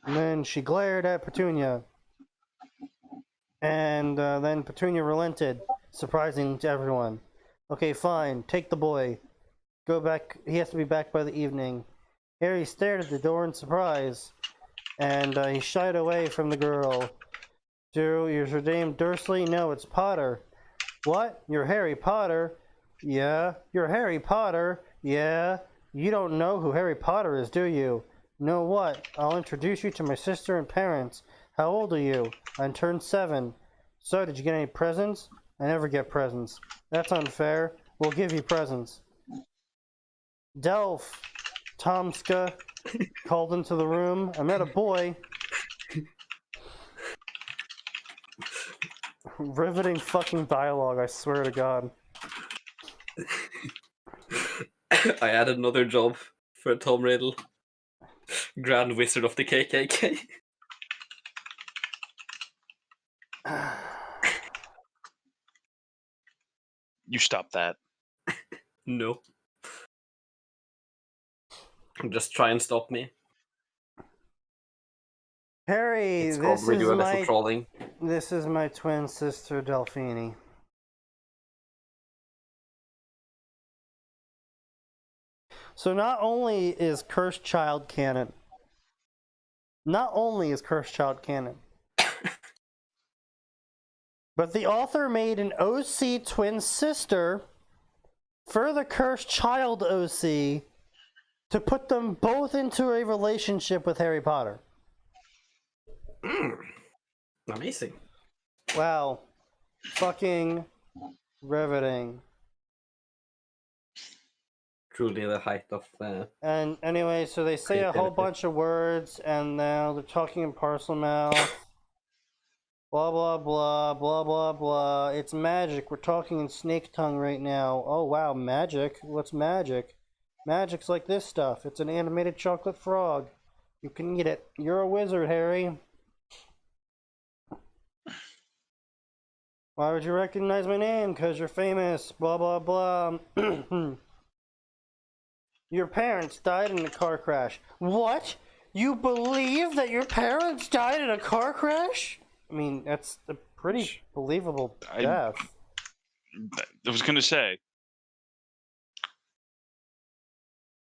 And then she glared at Petunia. And then Petunia relented, surprising to everyone. Okay, fine. Take the boy. Go back. He has to be back by the evening. Harry stared at the door in surprise. And he shied away from the girl. Is your name Dursley? No, it's Potter. What? You're Harry Potter? Yeah. You're Harry Potter? Yeah. You don't know who Harry Potter is, do you? Know what? I'll introduce you to my sister and parents. How old are you? I turned 7. So, did you get any presents? I never get presents. That's unfair. We'll give you presents. Delph, Tomska called into the room. I met a boy. Riveting fucking dialogue, I swear to God. I added another job for Tom Riddle, Grand Wizard of the KKK. You stop that. No. Just try and stop me. Harry, It's called this We is Do a Little my Trolling. this is my twin sister Delphine. So not only is Cursed Child canon, but the author made an OC twin sister for the Cursed Child OC to put them both into a relationship with Harry Potter. Amazing. Wow. Fucking riveting. Truly the height of And anyway, so they say a whole Creativity. bunch of words, and now they're talking in parcel mouth. Blah, blah, blah, blah, blah, blah. It's magic. We're talking in snake tongue right now. Oh, wow, magic? What's magic? Magic's like this stuff. It's an animated chocolate frog. You can eat it. You're a wizard, Harry. Why would you recognize my name? Because you're famous. Blah, blah, blah. Your parents died in a car crash. What? You believe that your parents died in a car crash? I mean, that's a pretty believable death. I was gonna say.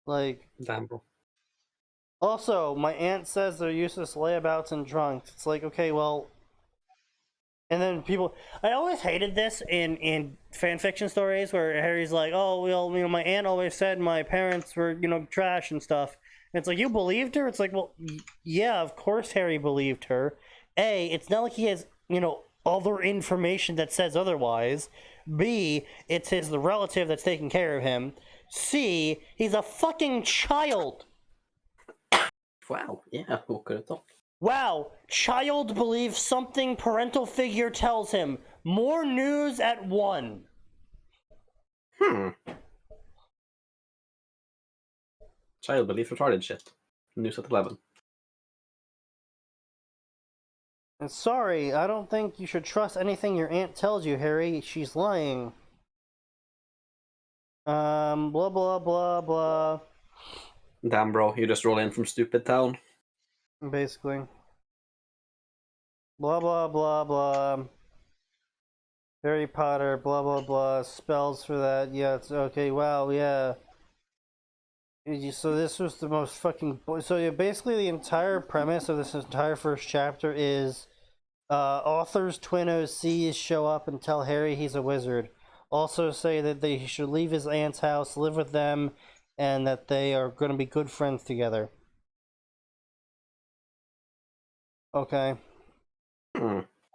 Like, damn, bro. also, my aunt says they're useless layabouts and drunks. It's like, okay, well... And then people... I always hated this in fanfiction stories where Harry's like, oh, well, my aunt always said my parents were, trash and stuff. And it's like, you believed her? It's like, well, yeah, of course Harry believed her. A, it's not like he has, other information that says otherwise. B, it's the relative that's taking care of him. C, he's a fucking child. Wow, yeah, who could have thought? Wow, child believes something parental figure tells him. More news at 1. Child belief retarded shit. News at 11. And sorry, I don't think you should trust anything your aunt tells you, Harry. She's lying. Blah, blah, blah, blah. Damn, bro, you just roll in from stupid town. Basically. Blah, blah, blah, blah. Harry Potter, blah, blah, blah. Spells for that. Yeah, it's okay. Wow, yeah. So this was the most fucking... So yeah, basically the entire premise of this entire first chapter is author's twin OCs show up and tell Harry he's a wizard. Also say that he should leave his aunt's house, live with them, and that they are going to be good friends together. Okay.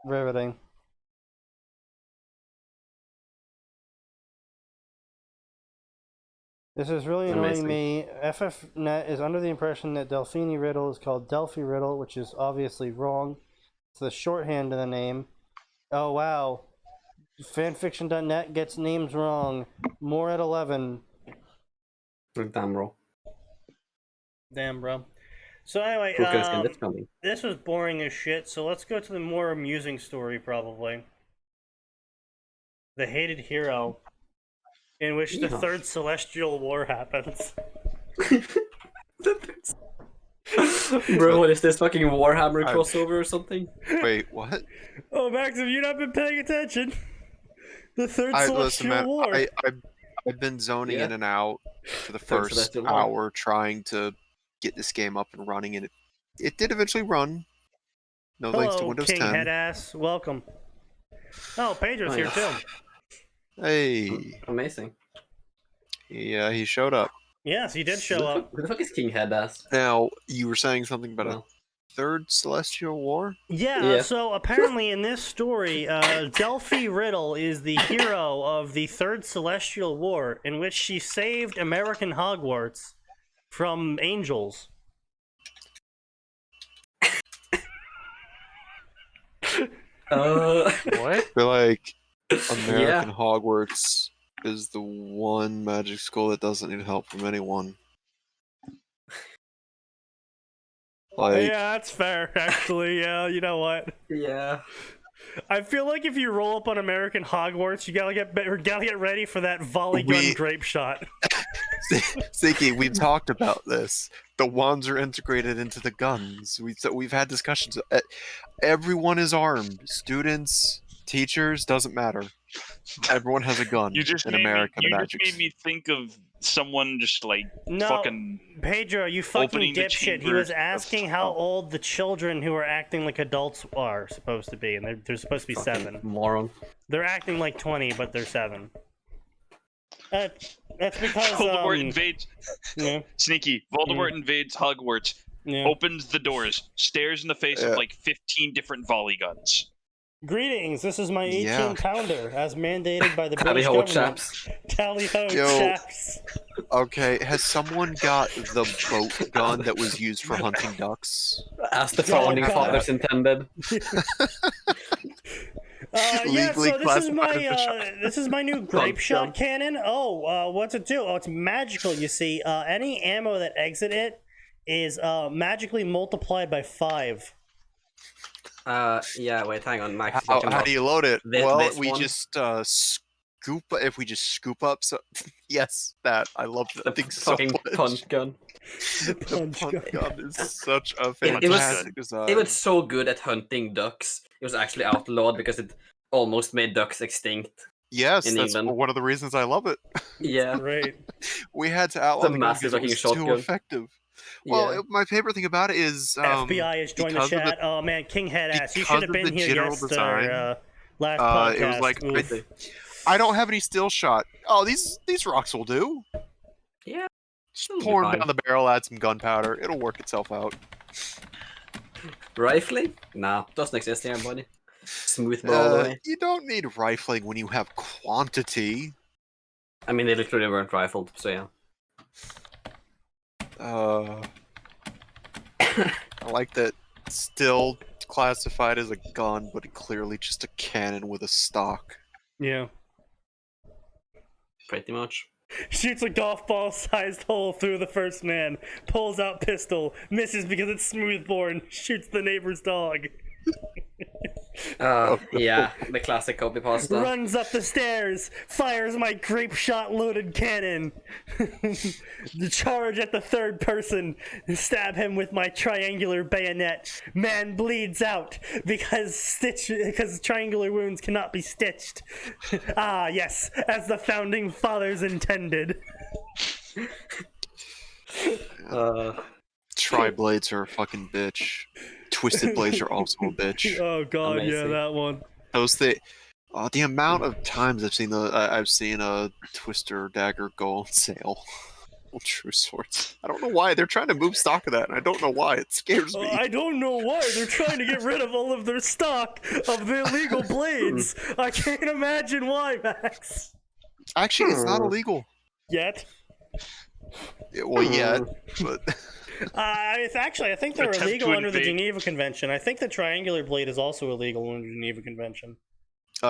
Riveting. This is really annoying me. FFnet is under the impression that Delphine Riddle is called Delphi Riddle, which is obviously wrong. It's the shorthand of the name. Oh, wow. Fanfiction.net gets names wrong. More at 11. Damn, bro. Damn, bro. So anyway, Who could have seen this coming? this was boring as shit, so let's go to the more amusing story, probably. The Hated Hero, in which the Third Celestial War happens. Bro, what is this fucking Warhammer crossover or something? Wait, what? Oh, Max, have you not been paying attention? The Third Celestial Listen, man, War. I've been zoning Yeah. in and out for the Third first Celestial War. hour trying to get this game up and running, and it did eventually run. No thanks to Hello, Windows King 10. Headass. Welcome. Oh, Pedro's here too. Hey, Amazing. yeah, he showed up. Yes, he did show up. Who the fuck is King Headass? Now, you were saying something about No. a third Celestial War? Yeah, so apparently in this story, Delphi Riddle is the hero of the Third Celestial War, in which she saved American Hogwarts from angels. What? I feel like American Hogwarts is the one magic school that doesn't need help from anyone. Like, Yeah, that's fair, actually. Yeah, you know what? Yeah. I feel like if you roll up on American Hogwarts, you gotta get ready for that volley gun We- grape shot. Sneaky, we've talked about this. The wands are integrated into the guns. We've had discussions. Everyone is armed. Students, teachers, doesn't matter. Everyone has a gun You just in made American me. You magic. just made me think of someone just like No, fucking. Pedro, you fucking opening the dipshit. He was chambers of- asking how oh. old the children who are acting like adults are supposed to be, and they're supposed to be Fucking 7. moron. They're acting like 20, but they're 7. That's because Voldemort invades. yeah, Sneaky. Voldemort invades Hogwarts. yeah. Opens the doors. Stares in the face of like 15 different volley guns. Greetings, this is my Yeah. 18-pounder, as mandated by the British Tally-ho, government. chaps. Tally-ho, Yo. chaps. Okay, has someone got the boat gun that was used for hunting ducks? As the founding God. fathers intended. Yeah, Legally so this is my classified as a this is my new grape Contempt. shot cannon. Oh, what's it do? Oh, it's magical. You see, any ammo that exit it is magically multiplied by 5. Yeah, wait, hang on, Max. How do you load it? This- Well, this we one? just scoop. If we just scoop up, so yes, that I love The that thing so fucking much. punch gun. The The punch punt gun. gun is such a It was- fantastic design. It was so good at hunting ducks. It was actually outlawed because it almost made ducks extinct. Yes, in that's England. one of the reasons I love it. Yeah. Great. We had to outlaw a the gun massive because it fucking was too shotgun. effective. Well, Yeah. my favorite thing about it is FBI has joined the because of chat. Oh man, King Headass, you because should have of been the here general yesterday. design, Last podcast. it was like Oof. I don't have any steel shot. Oh, these rocks will do. Yeah. Just it'll be pour them fine. down the barrel, add some gunpowder. It'll work itself out. Rifling? Nah, doesn't exist here, buddy. Smooth ball all the way. You don't need rifling when you have quantity. I mean, they literally weren't rifled, so yeah. I like that. Still classified as a gun, but clearly just a cannon with a stock. Yeah. Pretty much. Shoots a golf ball sized hole through the first man. Pulls out pistol. Misses because it's smoothbore. Shoots the neighbor's dog. Yeah, the classic copy pasta. Runs up the stairs. Fires my grape shot loaded cannon. The charge at the third person. Stab him with my triangular bayonet. Man bleeds out because triangular wounds cannot be stitched. Ah, yes, as the founding fathers intended. Tri-blades are a fucking bitch. Twisted blades are also a bitch. Oh god, yeah, Amazing. that one. Those the amount of times I've seen a twister dagger go on sale. Well, true swords. I don't know why they're trying to move stock of that, and I don't know why. It scares me. I don't know why they're trying to get rid of all of their stock of the illegal blades. I can't imagine why, Max. Actually, it's not illegal. Yet. Well, yet, but I think they're Attempt illegal to under the invade. Geneva Convention. I think the triangular blade is also illegal under the Geneva Convention.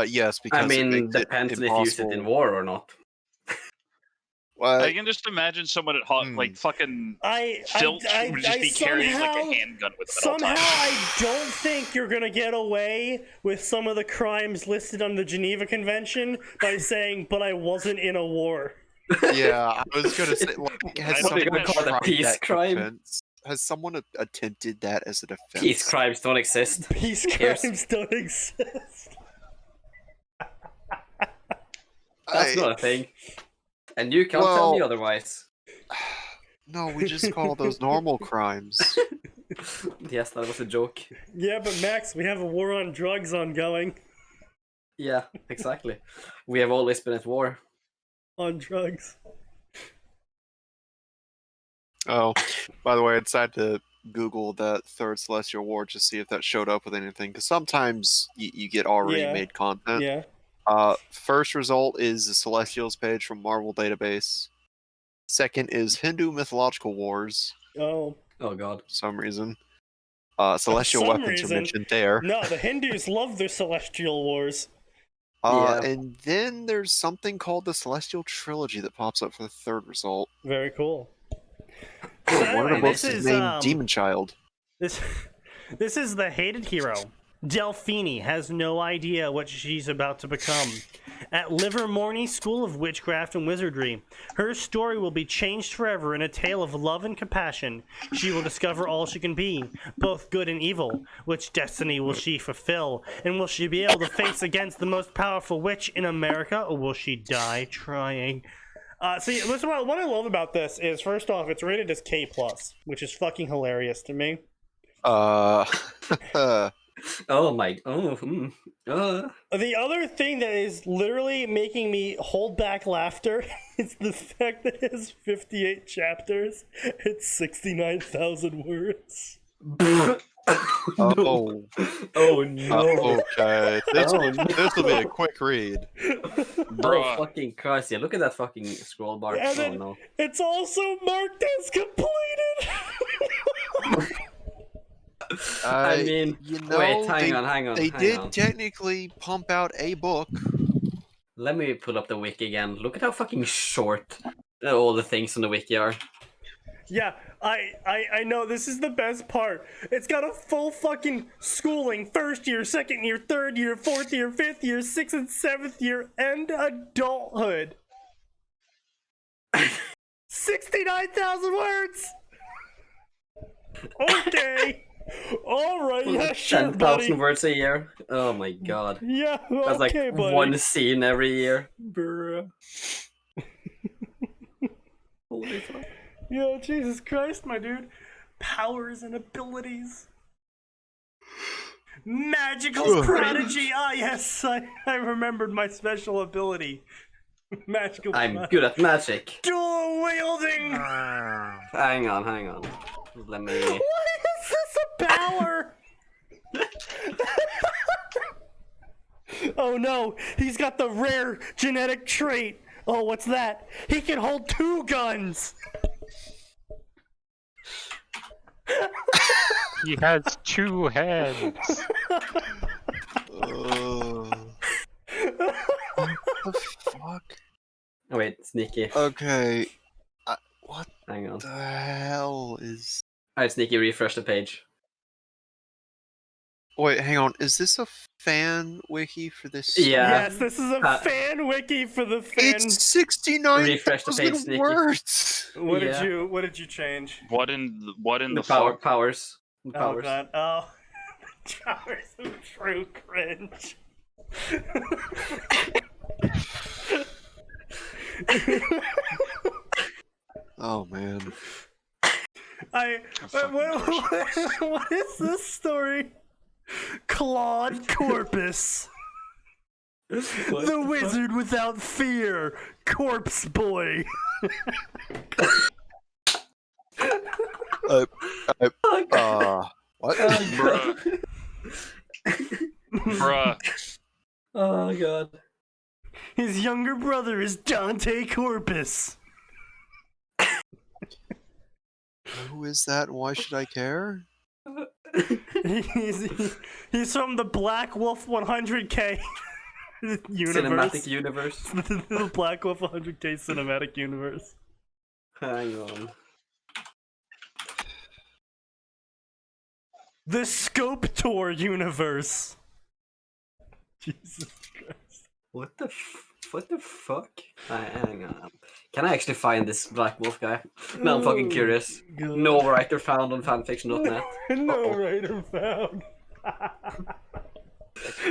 yes, because I it mean, makes it depends if you use it in impossible. war or not. I can just imagine someone at like fucking Filch would just be carrying like a handgun with them at all Somehow, times. I don't think you're gonna get away with some of the crimes listed on the Geneva Convention by saying, "But I wasn't in a war." Yeah, I was gonna say, like, has What are you someone gonna call it, a tried peace that crime? defense? Has someone attempted that as a defense? Peace crimes don't exist. Peace Here's- crimes don't exist. That's not a thing. And you can't tell me Well- otherwise. No, we just call those normal crimes. Yes, that was a joke. Yeah, but Max, we have a war on drugs ongoing. Yeah, exactly. We have always been at war. On drugs. Oh, by the way, I decided to Google that third Celestial War to see if that showed up with anything. Because sometimes you get already Yeah. made content. Yeah. First result is the Celestials page from Marvel Database. Second is Hindu Mythological Wars. Oh. Oh god. For some reason. Celestial some weapons reason. are mentioned there. No, the Hindus love their celestial wars. Yeah. And then there's something called the Celestial Trilogy that pops up for the third result. Very cool. One of the Anyway, books this is is, named Demon Child. This is the hated hero. Delphine has no idea what she's about to become. at Livermore School of Witchcraft and Wizardry. Her story will be changed forever in a tale of love and compassion. She will discover all she can be, both good and evil. Which destiny will she fulfill? And will she be able to face against the most powerful witch in America, or will she die trying? See, listen, what I love about this is, first off, it's rated as K+, which is fucking hilarious to me. The other thing that is literally making me hold back laughter is the fact that it has 58 chapters. It's 69,000 words. Oh. Oh no. Okay. This will be a quick read. Oh fucking Christ! Yeah, look at that fucking scroll bar. And Oh then no. it's also marked as completed. I mean, you know, wait, hang on. They hang did on. technically pump out a book. Let me pull up the wiki again. Look at how fucking short all the things on the wiki are. Yeah, I know, this is the best part. It's got a full fucking schooling, first year, second year, third year, fourth year, fifth year, sixth and seventh year, and adulthood. 69,000 words! Okay. Alright, yeah, sure, 10,000 buddy. words a year. Oh my god. Yeah, That's like okay, buddy. one scene every year. Bruh. Holy fuck. Yeah, Jesus Christ, my dude. Powers and abilities. Magical prodigy. Ah, yes, I remembered my special ability. Magical I'm prodigy. good at magic. Dual wielding. Hang on. Let me. Why is this a power? Oh no, he's got the rare genetic trait. Oh, what's that? He can hold 2 guns. He has 2 hands. What the fuck? Oh, wait, Sneaky. Okay. What Hang on. the hell is... Alright, Sneaky, refresh the page. Wait, hang on. Is this a fan wiki for this? Yeah. Yes, this is a fan wiki for the fan. It's Refresh the page, 69,000 Sneaky. words. What Yeah. did you change? What in The the fuck? powers. The Oh powers. god. Oh. Powers of true cringe. Oh man. What is this story? Claude Corpus. The wizard without fear. Corpse boy. What? Bruh. Bruh. Oh god. His younger brother is Dante Corpus. Who is that and why should I care? He's from the Black Wolf 100K universe. Cinematic universe. The Black Wolf 100K cinematic universe. Hang on. The Scope Tour universe. Jesus Christ. What the fuck? Hang on. Can I actually find this Black Wolf guy? No, I'm fucking curious. God. No writer found on fanfiction.net. No writer found.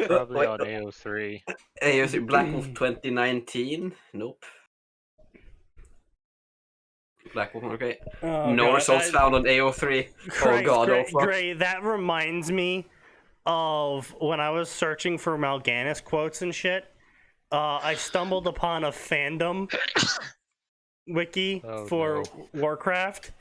Probably Wait, on AO3. AOC Black Wolf 2019? Nope. Black Wolf, okay. Oh, No God. results found on AO3. Christ, Oh god, Gray, oh fuck. Gray, that reminds me of when I was searching for Mal'Ganis quotes and shit. I stumbled upon a fandom wiki for Warcraft,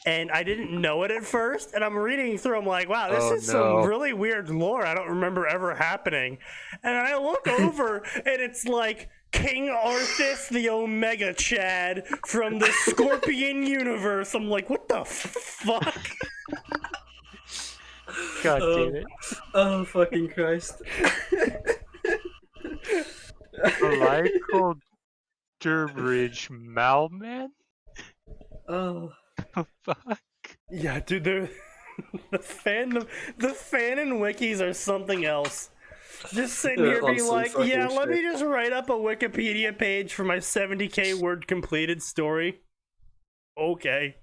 and I didn't know it at first. And I'm reading through. I'm like, wow, this is some really weird lore I don't remember ever happening. And I look over, and it's like King Arthas the Omega Chad from the Scorpion universe. I'm like, what the fuck? God damn it. Oh fucking Christ. Michael Durbridge Malman? Oh. Fuck. Yeah, dude, the fan and wikis are something else. Just sitting here On being some like, fucking yeah, let me shit. just write up a Wikipedia page for my 70k word completed story. Okay.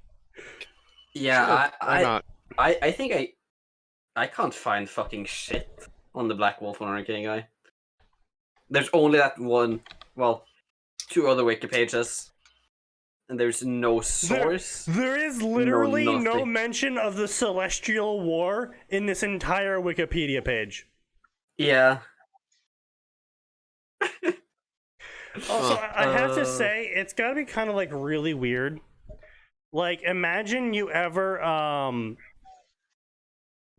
Yeah, Why not? I think I can't find fucking shit on the Black Wolf Monarch guy. There's only that one, well, 2 other wiki pages, and there's no source. There is literally no nothing. mention of the Celestial War in this entire Wikipedia page. Yeah. Also, I have to say, it's gotta be kind of like really weird. Like, imagine you ever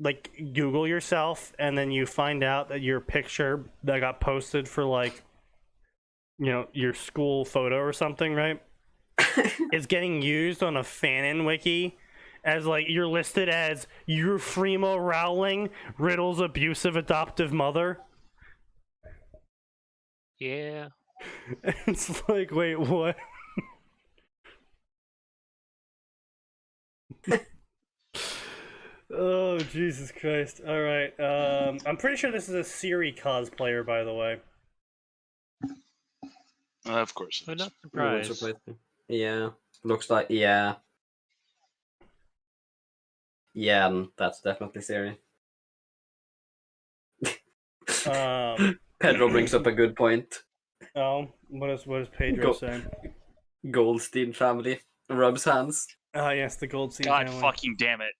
like Google yourself and then you find out that your picture that got posted for like, you know, your school photo or something, right? is getting used on a fanon wiki as like you're listed as Euphrema Rowling, Riddle's abusive adoptive mother. Yeah. It's like, wait, what? Oh, Jesus Christ. Alright, I'm pretty sure this is a Siri cosplayer, by the way. Of course. I'm not Wouldn't surprised. surprise me. Yeah. Looks like, yeah. Yeah, that's definitely Siri. Pedro brings up a good point. Oh, what does Pedro Go- say? Goldstein family rubs hands. Ah, yes, the Goldstein God family. fucking damn it.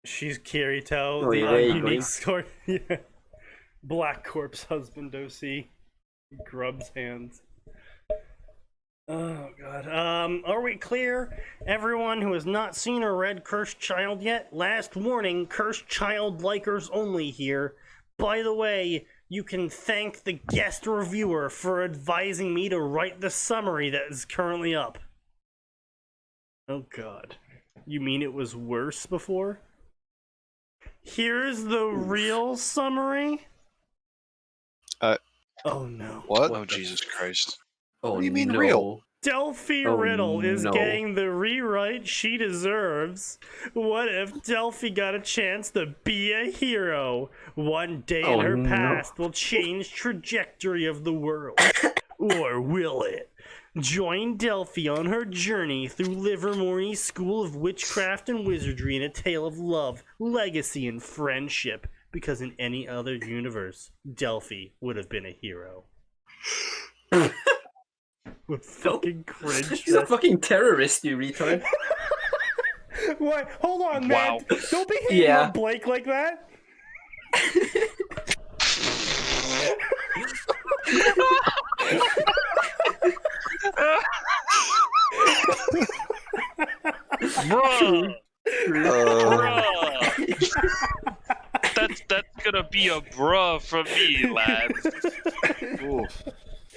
She's Kirito, Oh, the yeah, there you unique go. story. Yeah. Black Corpse husband OC. Grubs hands. Oh god. Are we clear? Everyone who has not seen or read Cursed Child yet, last warning, Cursed Child likers only here. By the way, you can thank the guest reviewer for advising me to write the summary that is currently up. Oh god. You mean it was worse before? Here's the real summary? Oh no. What? Oh, Jesus Christ. Oh, What do you mean no. real? Delphi Oh, Riddle is no. getting the rewrite she deserves. What if Delphi got a chance to be a hero? One day in Oh, her no. past will change trajectory of the world. Or will it? Join Delphi on her journey through Livermore's School of Witchcraft and Wizardry in a tale of love, legacy, and friendship. Because in any other universe, Delphi would have been a hero. What fucking cringe. He's a fucking terrorist, you retard. What? Hold on, Wow. man. Don't be hating Yeah. on Blake like that. Bruh! Uh, That's gonna be a bruh from me, lads. oof.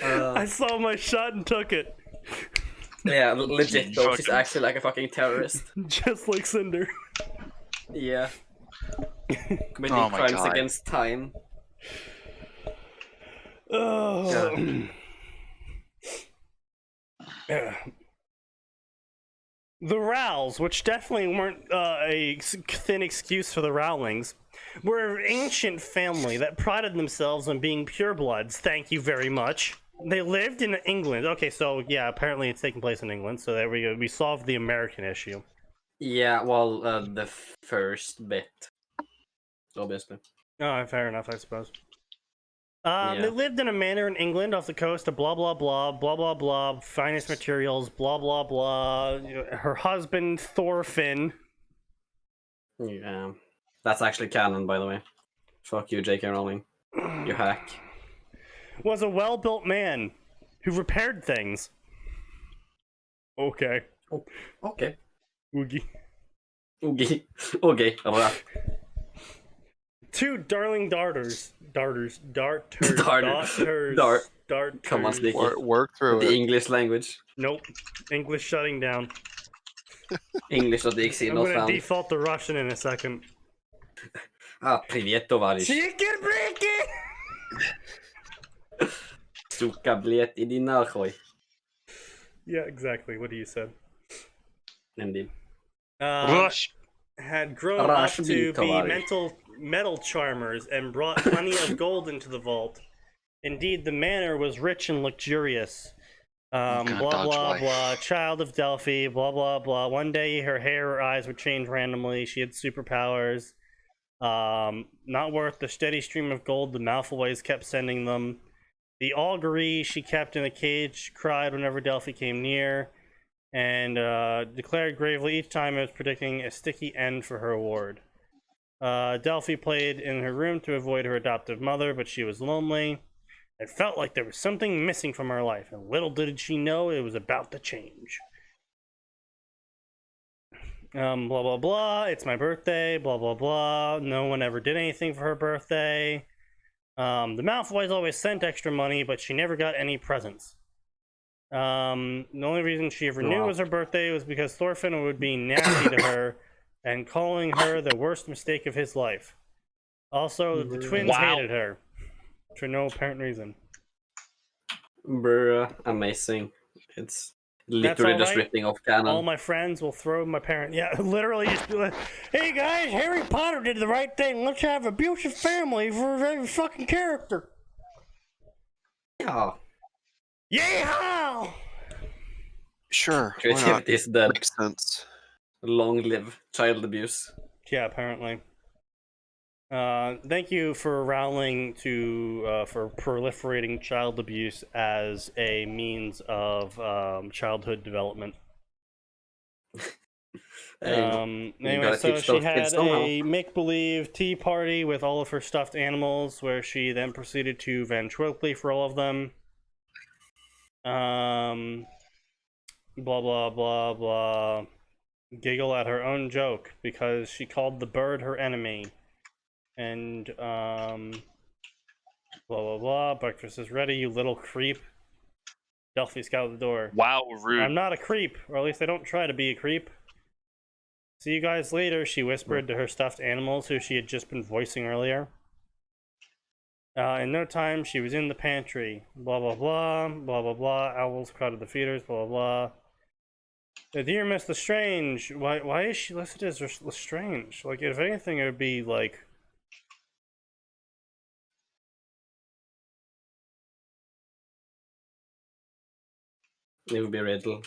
I saw my shot and took it. Yeah, legit though, she's Fucking- actually like a fucking terrorist. Just like Cinder. Yeah. Committing Oh my crimes God. against time. Oh. The Rowls, which definitely weren't a thin excuse for the Rowlings, were an ancient family that prided themselves on being purebloods. Thank you very much. They lived in England. Okay, so yeah, apparently it's taking place in England. So there we go. We solved the American issue. Yeah, well, the first bit. Obviously. Oh, fair enough, I suppose. Yeah. They lived in a manor in England off the coast of blah blah blah blah blah blah finest materials blah blah blah. Her husband Thorfinn. Yeah. That's actually canon, by the way. Fuck you, J.K. Rowling. You hack. Was a well-built man who repaired things. Okay. Okay. Oogie. Okay. Okay. Alright. 2 darling darters. Darters. Darters. Dart. Come on, Sneaky. Work through The it. English language. Nope. English shutting down. English not the exceed I'm not gonna found. default to Russian in a second. Привет, товарищ. Chicken breaking! Сука, блядь, иди нахуй. Yeah, exactly. What you said. Indeed. Rush. had grown up to be metal charmers and brought plenty of gold into the vault. Indeed, the manor was rich and luxurious. Blah, blah, blah. Child of Delphi, blah, blah, blah. One day, her hair or eyes would change randomly. She had superpowers. Not worth the steady stream of gold the Malfoys kept sending them. The augury she kept in a cage cried whenever Delphi came near, and declared gravely each time it was predicting a sticky end for her award. Delphi played in her room to avoid her adoptive mother, but she was lonely. It felt like there was something missing from her life, and little did she know it was about to change. Blah, blah, blah. It's my birthday. Blah, blah, blah. No one ever did anything for her birthday. The Malfoys always sent extra money, but she never got any presents. The only reason she ever knew it was her birthday was because Thorfinn would be nasty to her and calling her the worst mistake of his life. Also, the twins hated her for no apparent reason. Bruh, amazing. It's literally just ripping off canon. All my friends will throw my parent. Yeah, literally just be like, hey guys, Harry Potter did the right thing. Let's have abusive family for every fucking character. Yeah. Yeehaw! Sure. Creativity is dead. Makes sense. Long live child abuse. Yeah, apparently. Thank you for Rowling for proliferating child abuse as a means of childhood development. Anyway, so she had a make-believe tea party with all of her stuffed animals, where she then proceeded to ventriloquy for all of them. Blah blah blah blah. Giggle at her own joke because she called the bird her enemy. And blah blah blah. Breakfast is ready, you little creep. Delphi's out the door. Wow, rude. I'm not a creep, or at least I don't try to be a creep. See you guys later, she whispered to her stuffed animals who she had just been voicing earlier. In no time, she was in the pantry. Blah blah blah, blah blah blah. Owls crowded the feeders. Blah blah blah. Dear Miss Lestrange, why is she listed as Lestrange? Like, if anything, it would be like. It would be Riddle.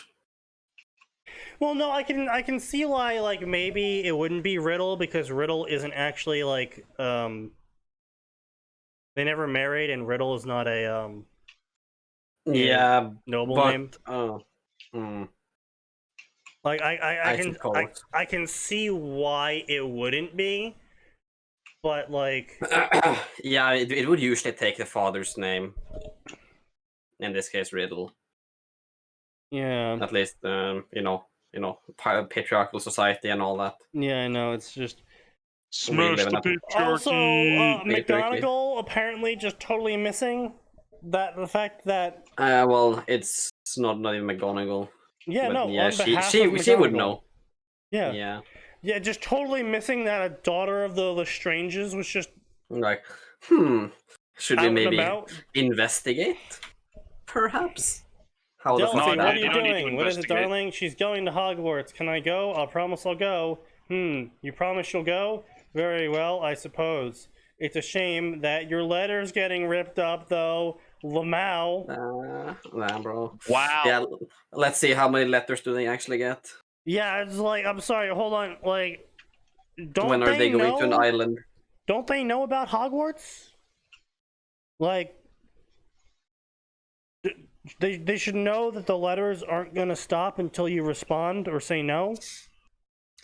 Well, no, I can see why, like, maybe it wouldn't be Riddle, because Riddle isn't actually, like, they never married, and Riddle is not a, yeah, noble but, name. Like, I can see why it wouldn't be, but, like... yeah, it would usually take the father's name. In this case, Riddle. Yeah. At least, patriarchal society and all that. Yeah, I know, it's just... Smash the patriarchy! Also, McGonagall apparently just totally missing the fact that... well, it's not even McGonagall. Yeah, but no, yeah, she would know. Yeah. Yeah. Yeah, just totally missing that a daughter of the Lestranges was just... Like, should we maybe investigate? Perhaps? Delphi, what are you don't need to doing? What is it, investigate. darling? She's going to Hogwarts. Can I go? I'll promise I'll go. You promise you'll go? Very well, I suppose. It's a shame that your letter's getting ripped up, though. Lamau. Nah, bro. Wow. Yeah, let's see how many letters do they actually get. Yeah, it's like, I'm sorry, hold on. Like, When are they going to an island? Don't they know about Hogwarts? Like, they should know that the letters aren't going to stop until you respond or say no.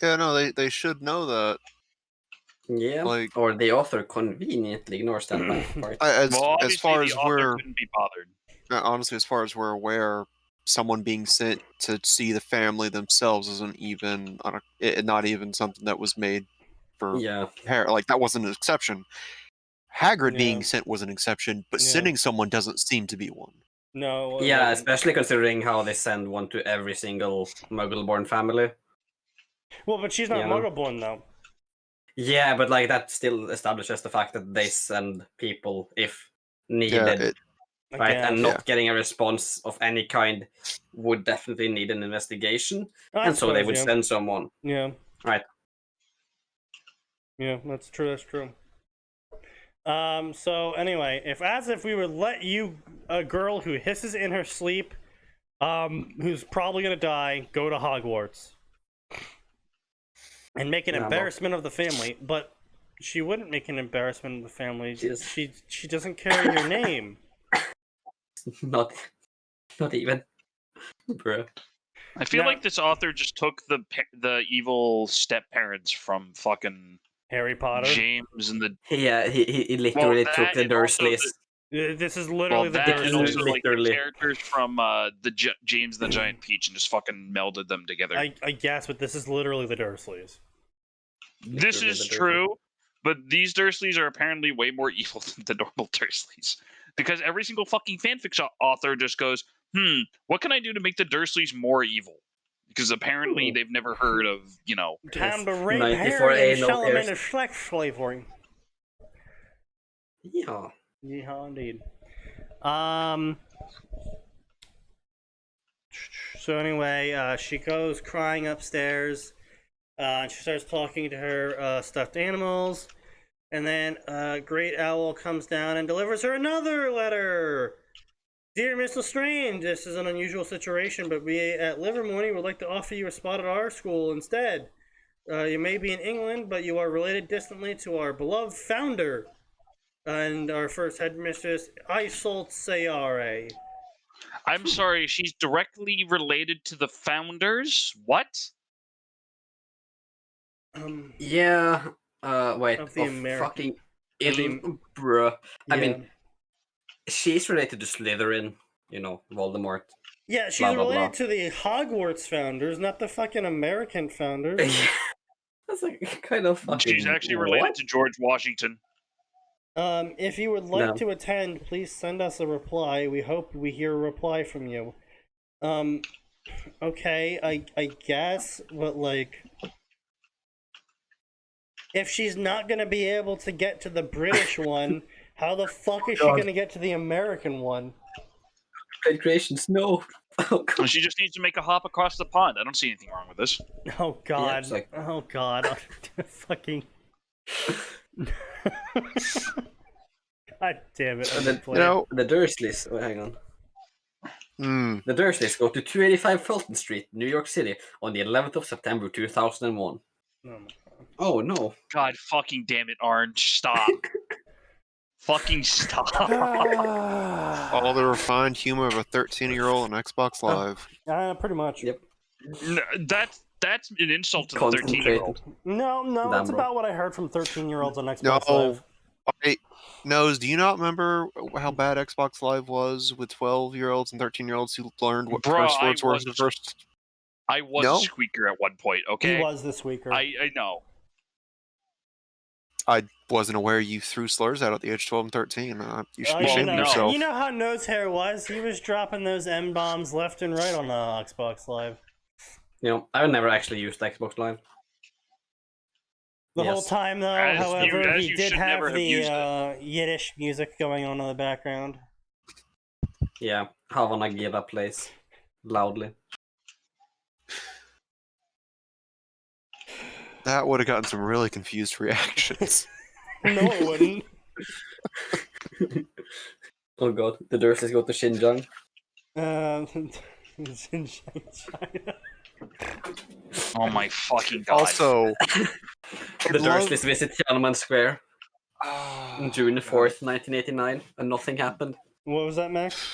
Yeah, no, they should know that. Yeah, like, or the author conveniently ignores that part. As far as we're couldn't be bothered. honestly, as far as we're aware, someone being sent to see the family themselves isn't even not even something that was made for Harry. Like, that wasn't an exception. Hagrid being sent was an exception, but sending someone doesn't seem to be one. No. Yeah, especially considering how they send one to every single Muggle-born family. Well, but she's not Muggle-born, though. Yeah, but like that still establishes the fact that they send people if needed, right? And not getting a response of any kind would definitely need an investigation, and so they would send someone. Yeah. Right. Yeah, that's true. That's true. So anyway, if we would let you, a girl who hisses in her sleep, who's probably gonna die, go to Hogwarts and make an embarrassment of the family, but she wouldn't make an embarrassment of the family. She doesn't carry your name. Not even, bro. I feel Now- like this author just took the evil step parents from fucking Harry Potter. James and the Yeah, he literally Well, took that the and also Dursleys. This is literally the that and Dursleys. also like the Literally. characters from James and the Giant Peach and just fucking melded them together. I guess, but this is literally the Dursleys. This Literally is the Dursleys. true, but these Dursleys are apparently way more evil than the normal Dursleys. Because every single fucking fanfiction author just goes, what can I do to make the Dursleys more evil? Because apparently they've never heard of, Time to rape 94 Harry and anal sell him hairs. into sex slavery. Yeah. Yeah, indeed. So anyway, she goes crying upstairs. And she starts talking to her stuffed animals. And then Great Owl comes down and delivers her another letter. Dear Miss Lestrange, this is an unusual situation, but we at Livermore would like to offer you a spot at our school instead. You may be in England, but you are related distantly to our beloved founder and our first headmistress, Isolde Sayare. I'm sorry, she's directly related to the founders? What? Yeah. Wait. Of the American- fucking of the- bruh. I Yeah. mean, she's related to Slytherin. You know, Voldemort. Yeah, she's blah, blah, related blah. to the Hogwarts founders, not the fucking American founders. That's like kind of fucking. She's actually related what? to George Washington. If you would like No. to attend, please send us a reply. We hope we hear a reply from you. Okay, I guess, but like, if she's not gonna be able to get to the British one, how the fuck is she God. gonna get to the American one? Great creations, no. Oh, God. She just needs to make a hop across the pond. I don't see anything wrong with this. Oh god. it's like- Oh god. fucking. God damn it. And then, the Dursleys. Oh, hang on. The Dursleys go to 285 Fulton Street, New York City, on the 11th of September 2001. Oh no! God fucking damn it, Orange. Stop. Fucking stop. All the refined humor of a 13-year-old on Xbox Live. Pretty much. Yep. No, that's an insult to the Concentrate. 13-year-old. No, Damn, it's bro. about what I heard from 13-year-olds on Xbox No. Live. Wait, Nose, do you not remember how bad Xbox Live was with 12-year-olds and 13-year-olds who learned what Bro, curse words I were was- the first? I was No? a squeaker at one point, okay? He was this weeker. I know. I wasn't aware you threw slurs out at the age 12 and 13. You should be Well, ashamed of no. yourself. You know how Nose Hair was? He was dropping those M-bombs left and right on the Xbox Live. You know, I've never actually used Xbox Live. The Yes. whole time, though, As you- however, as he you did should have never have used the Yiddish music going on in the background. Yeah, Havana Gila plays loudly. That would have gotten some really confused reactions. No, it wouldn't. Oh god, the Dursleys go to Xinjiang. It's in China. Oh my fucking god. Also, The love- Dursleys visit Tiananmen Square on June 4th, 1989, and nothing happened. What was that, Max?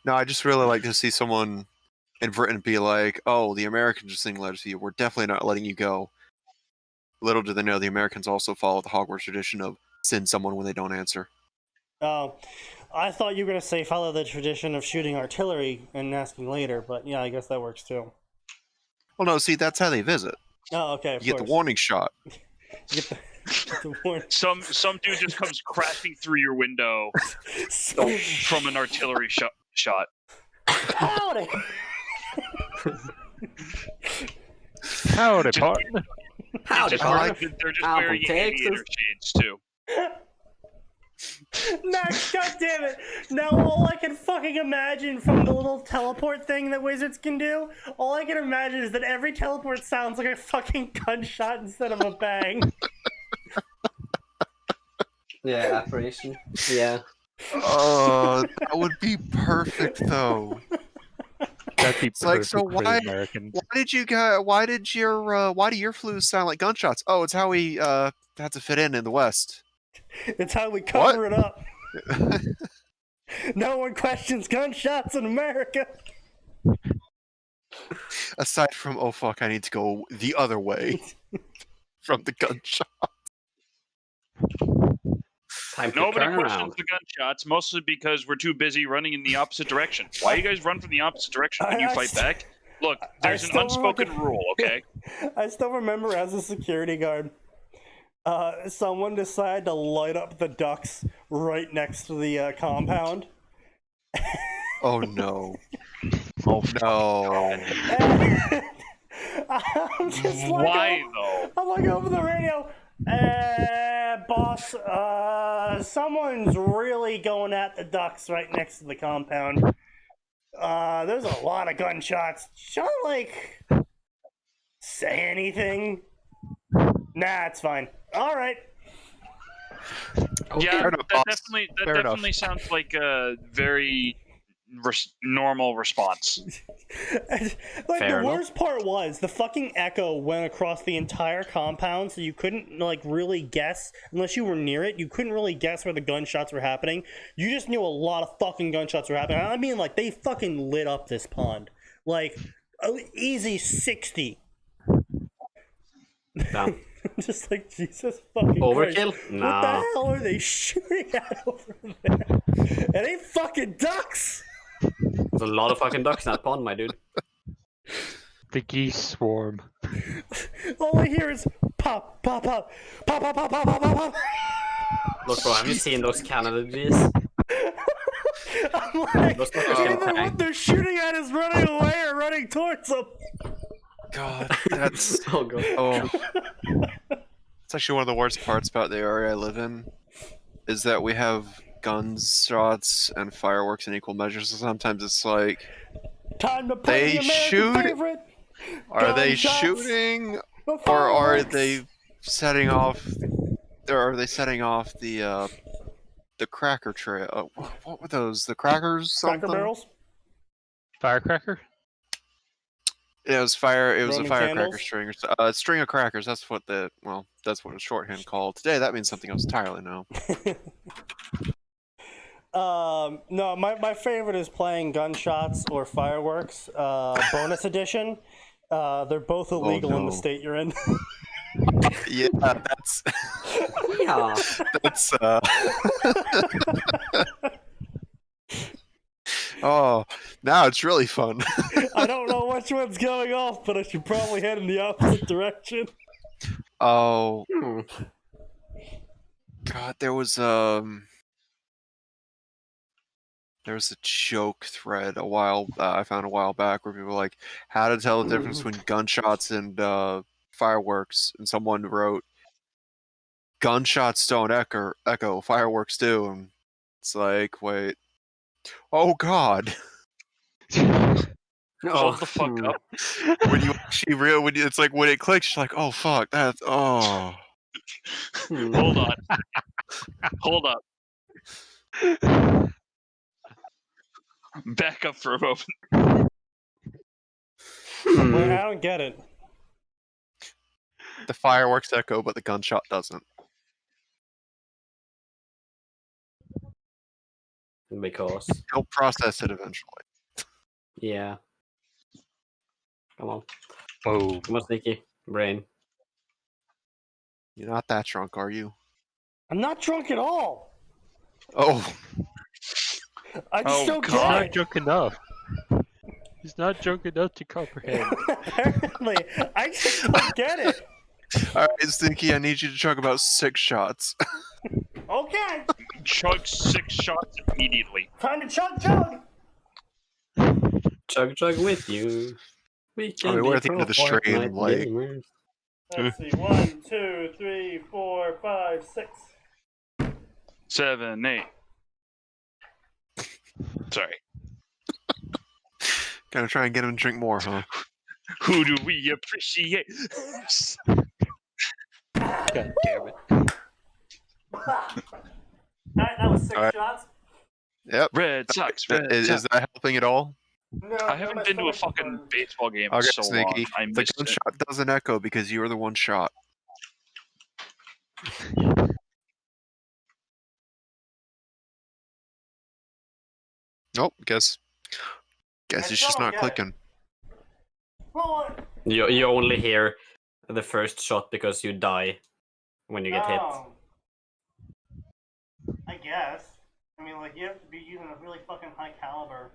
no, I just really like to see someone in Britain be like, "Oh, the Americans are sending letters to you. We're definitely not letting you go." Little do they know, the Americans also follow the Hogwarts tradition of send someone when they don't answer. Oh, I thought you were going to say follow the tradition of shooting artillery and asking later, but yeah, I guess that works too. Well, no, see, that's how they visit. Oh, okay, of You get the course. warning shot. You get the warning. Some dude just comes crashing through your window from an artillery shot. Howdy! Howdy, Just- partner. Howdy, Just partner. they're just Apple wearing Texas. aviator shades too. Max, god damn it! Now all I can fucking imagine from the little teleport thing that wizards can do, all I can imagine is that every teleport sounds like a fucking gunshot instead of a bang. Yeah, apparition. Yeah. Oh, that would be perfect though. That'd be It's like, so perfect for why- Americans. Why do your flus sound like gunshots? Oh, it's how we had to fit in the West. It's how we cover it up. No one questions gunshots in America. Aside from, oh fuck, I need to go the other way from the gunshot. Time to Nobody turn questions around. the gunshots, mostly because we're too busy running in the opposite direction. Why do you guys run from the opposite direction when you fight back? Look, there's an still unspoken fucking- rule, okay? I still remember as a security guard, someone decided to light up the ducks right next to the compound. Oh no. Oh no. I'm just like, Why, though? I'm like over the radio. Boss, someone's really going at the ducks right next to the compound. There's a lot of gunshots. Should I, like, say anything? Nah, it's fine. All right. Yeah, Fair enough, that boss. definitely Fair enough. sounds like a very normal response. Like, Fair the enough. worst part was the fucking echo went across the entire compound, so you couldn't, like, really guess, unless you were near it, you couldn't really guess where the gunshots were happening. You just knew a lot of fucking gunshots were happening. I mean, like, they fucking lit up this pond. Like, easy 60. Damn. Just like, Jesus fucking Overkill? Christ. Nah. What the hell are they shooting at over there? It ain't fucking ducks! There's a lot of fucking ducks in that pond, my dude. The geese swarm. All I hear is pop, pop, pop, pop, pop, pop, pop, pop, pop, pop. Look, bro, have you seen those Canada G's? I'm like, Those fuckers can either prank. what they're shooting at is running away or running towards them. God, that's Oh god. oh. It's actually one of the worst parts about the area I live in, is that we have gunshots and fireworks in equal measures. So sometimes it's like, Time to play They the American shoot- favorite. are they Gunshots. shooting The or are fireworks. they setting off? Or are they setting off the cracker trail? What were those? The crackers? Cracker Something? barrels? Firecracker? Yeah, it was fire. It was Roman a firecracker candles? string. String of crackers. That's what that's what it's shorthand called. Today that means something else entirely now. No, my favorite is playing gunshots or fireworks. Bonus edition. They're both illegal in the no. state you're in. Yeah, that's Yeah. that's. Oh, now it's really fun. I don't know which one's going off, but I should probably head in the opposite direction. Oh Hmm. God, there was a joke thread I found a while back where people were like how to tell the difference between gunshots and fireworks, and someone wrote gunshots don't echo, fireworks do, and it's like, wait, oh God. Hold the fuck hmm. up. When you actually it's like when it clicks, you're like, oh fuck, that's oh. Hmm. Hold on. Hold up. Back up for a moment. Hmm. Wait, I don't get it. The fireworks echo, but the gunshot doesn't. Because, He'll process it eventually. yeah. Come on. Boom. Come on, Sneaky. Brain. You're not that drunk, are you? I'm not drunk at all. Oh, I just Oh, don't God. He's get not it. drunk enough. He's not drunk enough to comprehend. Apparently, I just don't get it. all right, Stinky. I need you to chug about 6 shots. Okay, Chug 6 shots immediately. time to chug chug. Chug chug with you. We can mean, we're be at the end of the pro stream, Fortnite like- gamers. Let's see. 1, 2, 3, 4, 5, 6. 7, 8. Sorry. Gotta try and get him to drink more, huh? Who do we appreciate? God damn it. Alright, that was 6 Alright. shots. Yep. Red Sox. Red Is Sox. that helping at all? No, I haven't been to a fucking baseball game in Okay, so long. Sneaky. I The missed it. gunshot doesn't echo because you were the one shot. Nope. Guess it's just not clicking. You only hear the first shot because you die when you get hit. Oh. I guess. I mean, like, you have to be using a really fucking high caliber.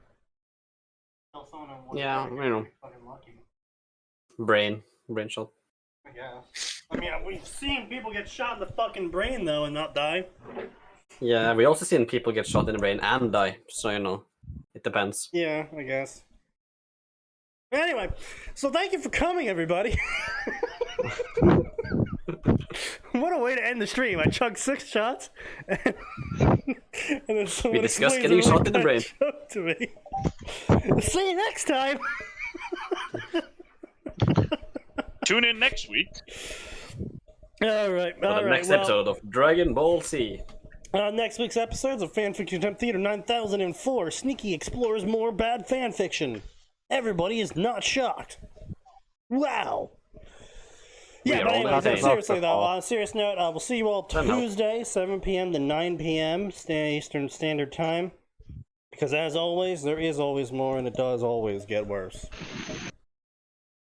Kill someone in one Yeah, shot, you you're know. really fucking lucky. Brain shot. I guess. I mean, we've seen people get shot in the fucking brain, though, and not die. Yeah, we also seen people get shot in the brain and die. So you know, it depends. Yeah, I guess. Anyway, so thank you for coming, everybody. What a way to end the stream. I chugged 6 shots. And then someone discussed explains getting a shot in the really brain. bad joke to me. See you next time. Tune in next week. All right. For the next episode of Dragon Ball Z. Next week's episodes of Fanfiction Contempt Theater 9004. Sneaky explores more bad fanfiction. Everybody is not shocked. Wow. We Yeah, are but all anyways, the same. seriously though, on a serious note, we'll see you all Somehow. Tuesday, 7 p.m. to 9 p.m. Eastern Standard Time. Because as always, there is always more, and it does always get worse.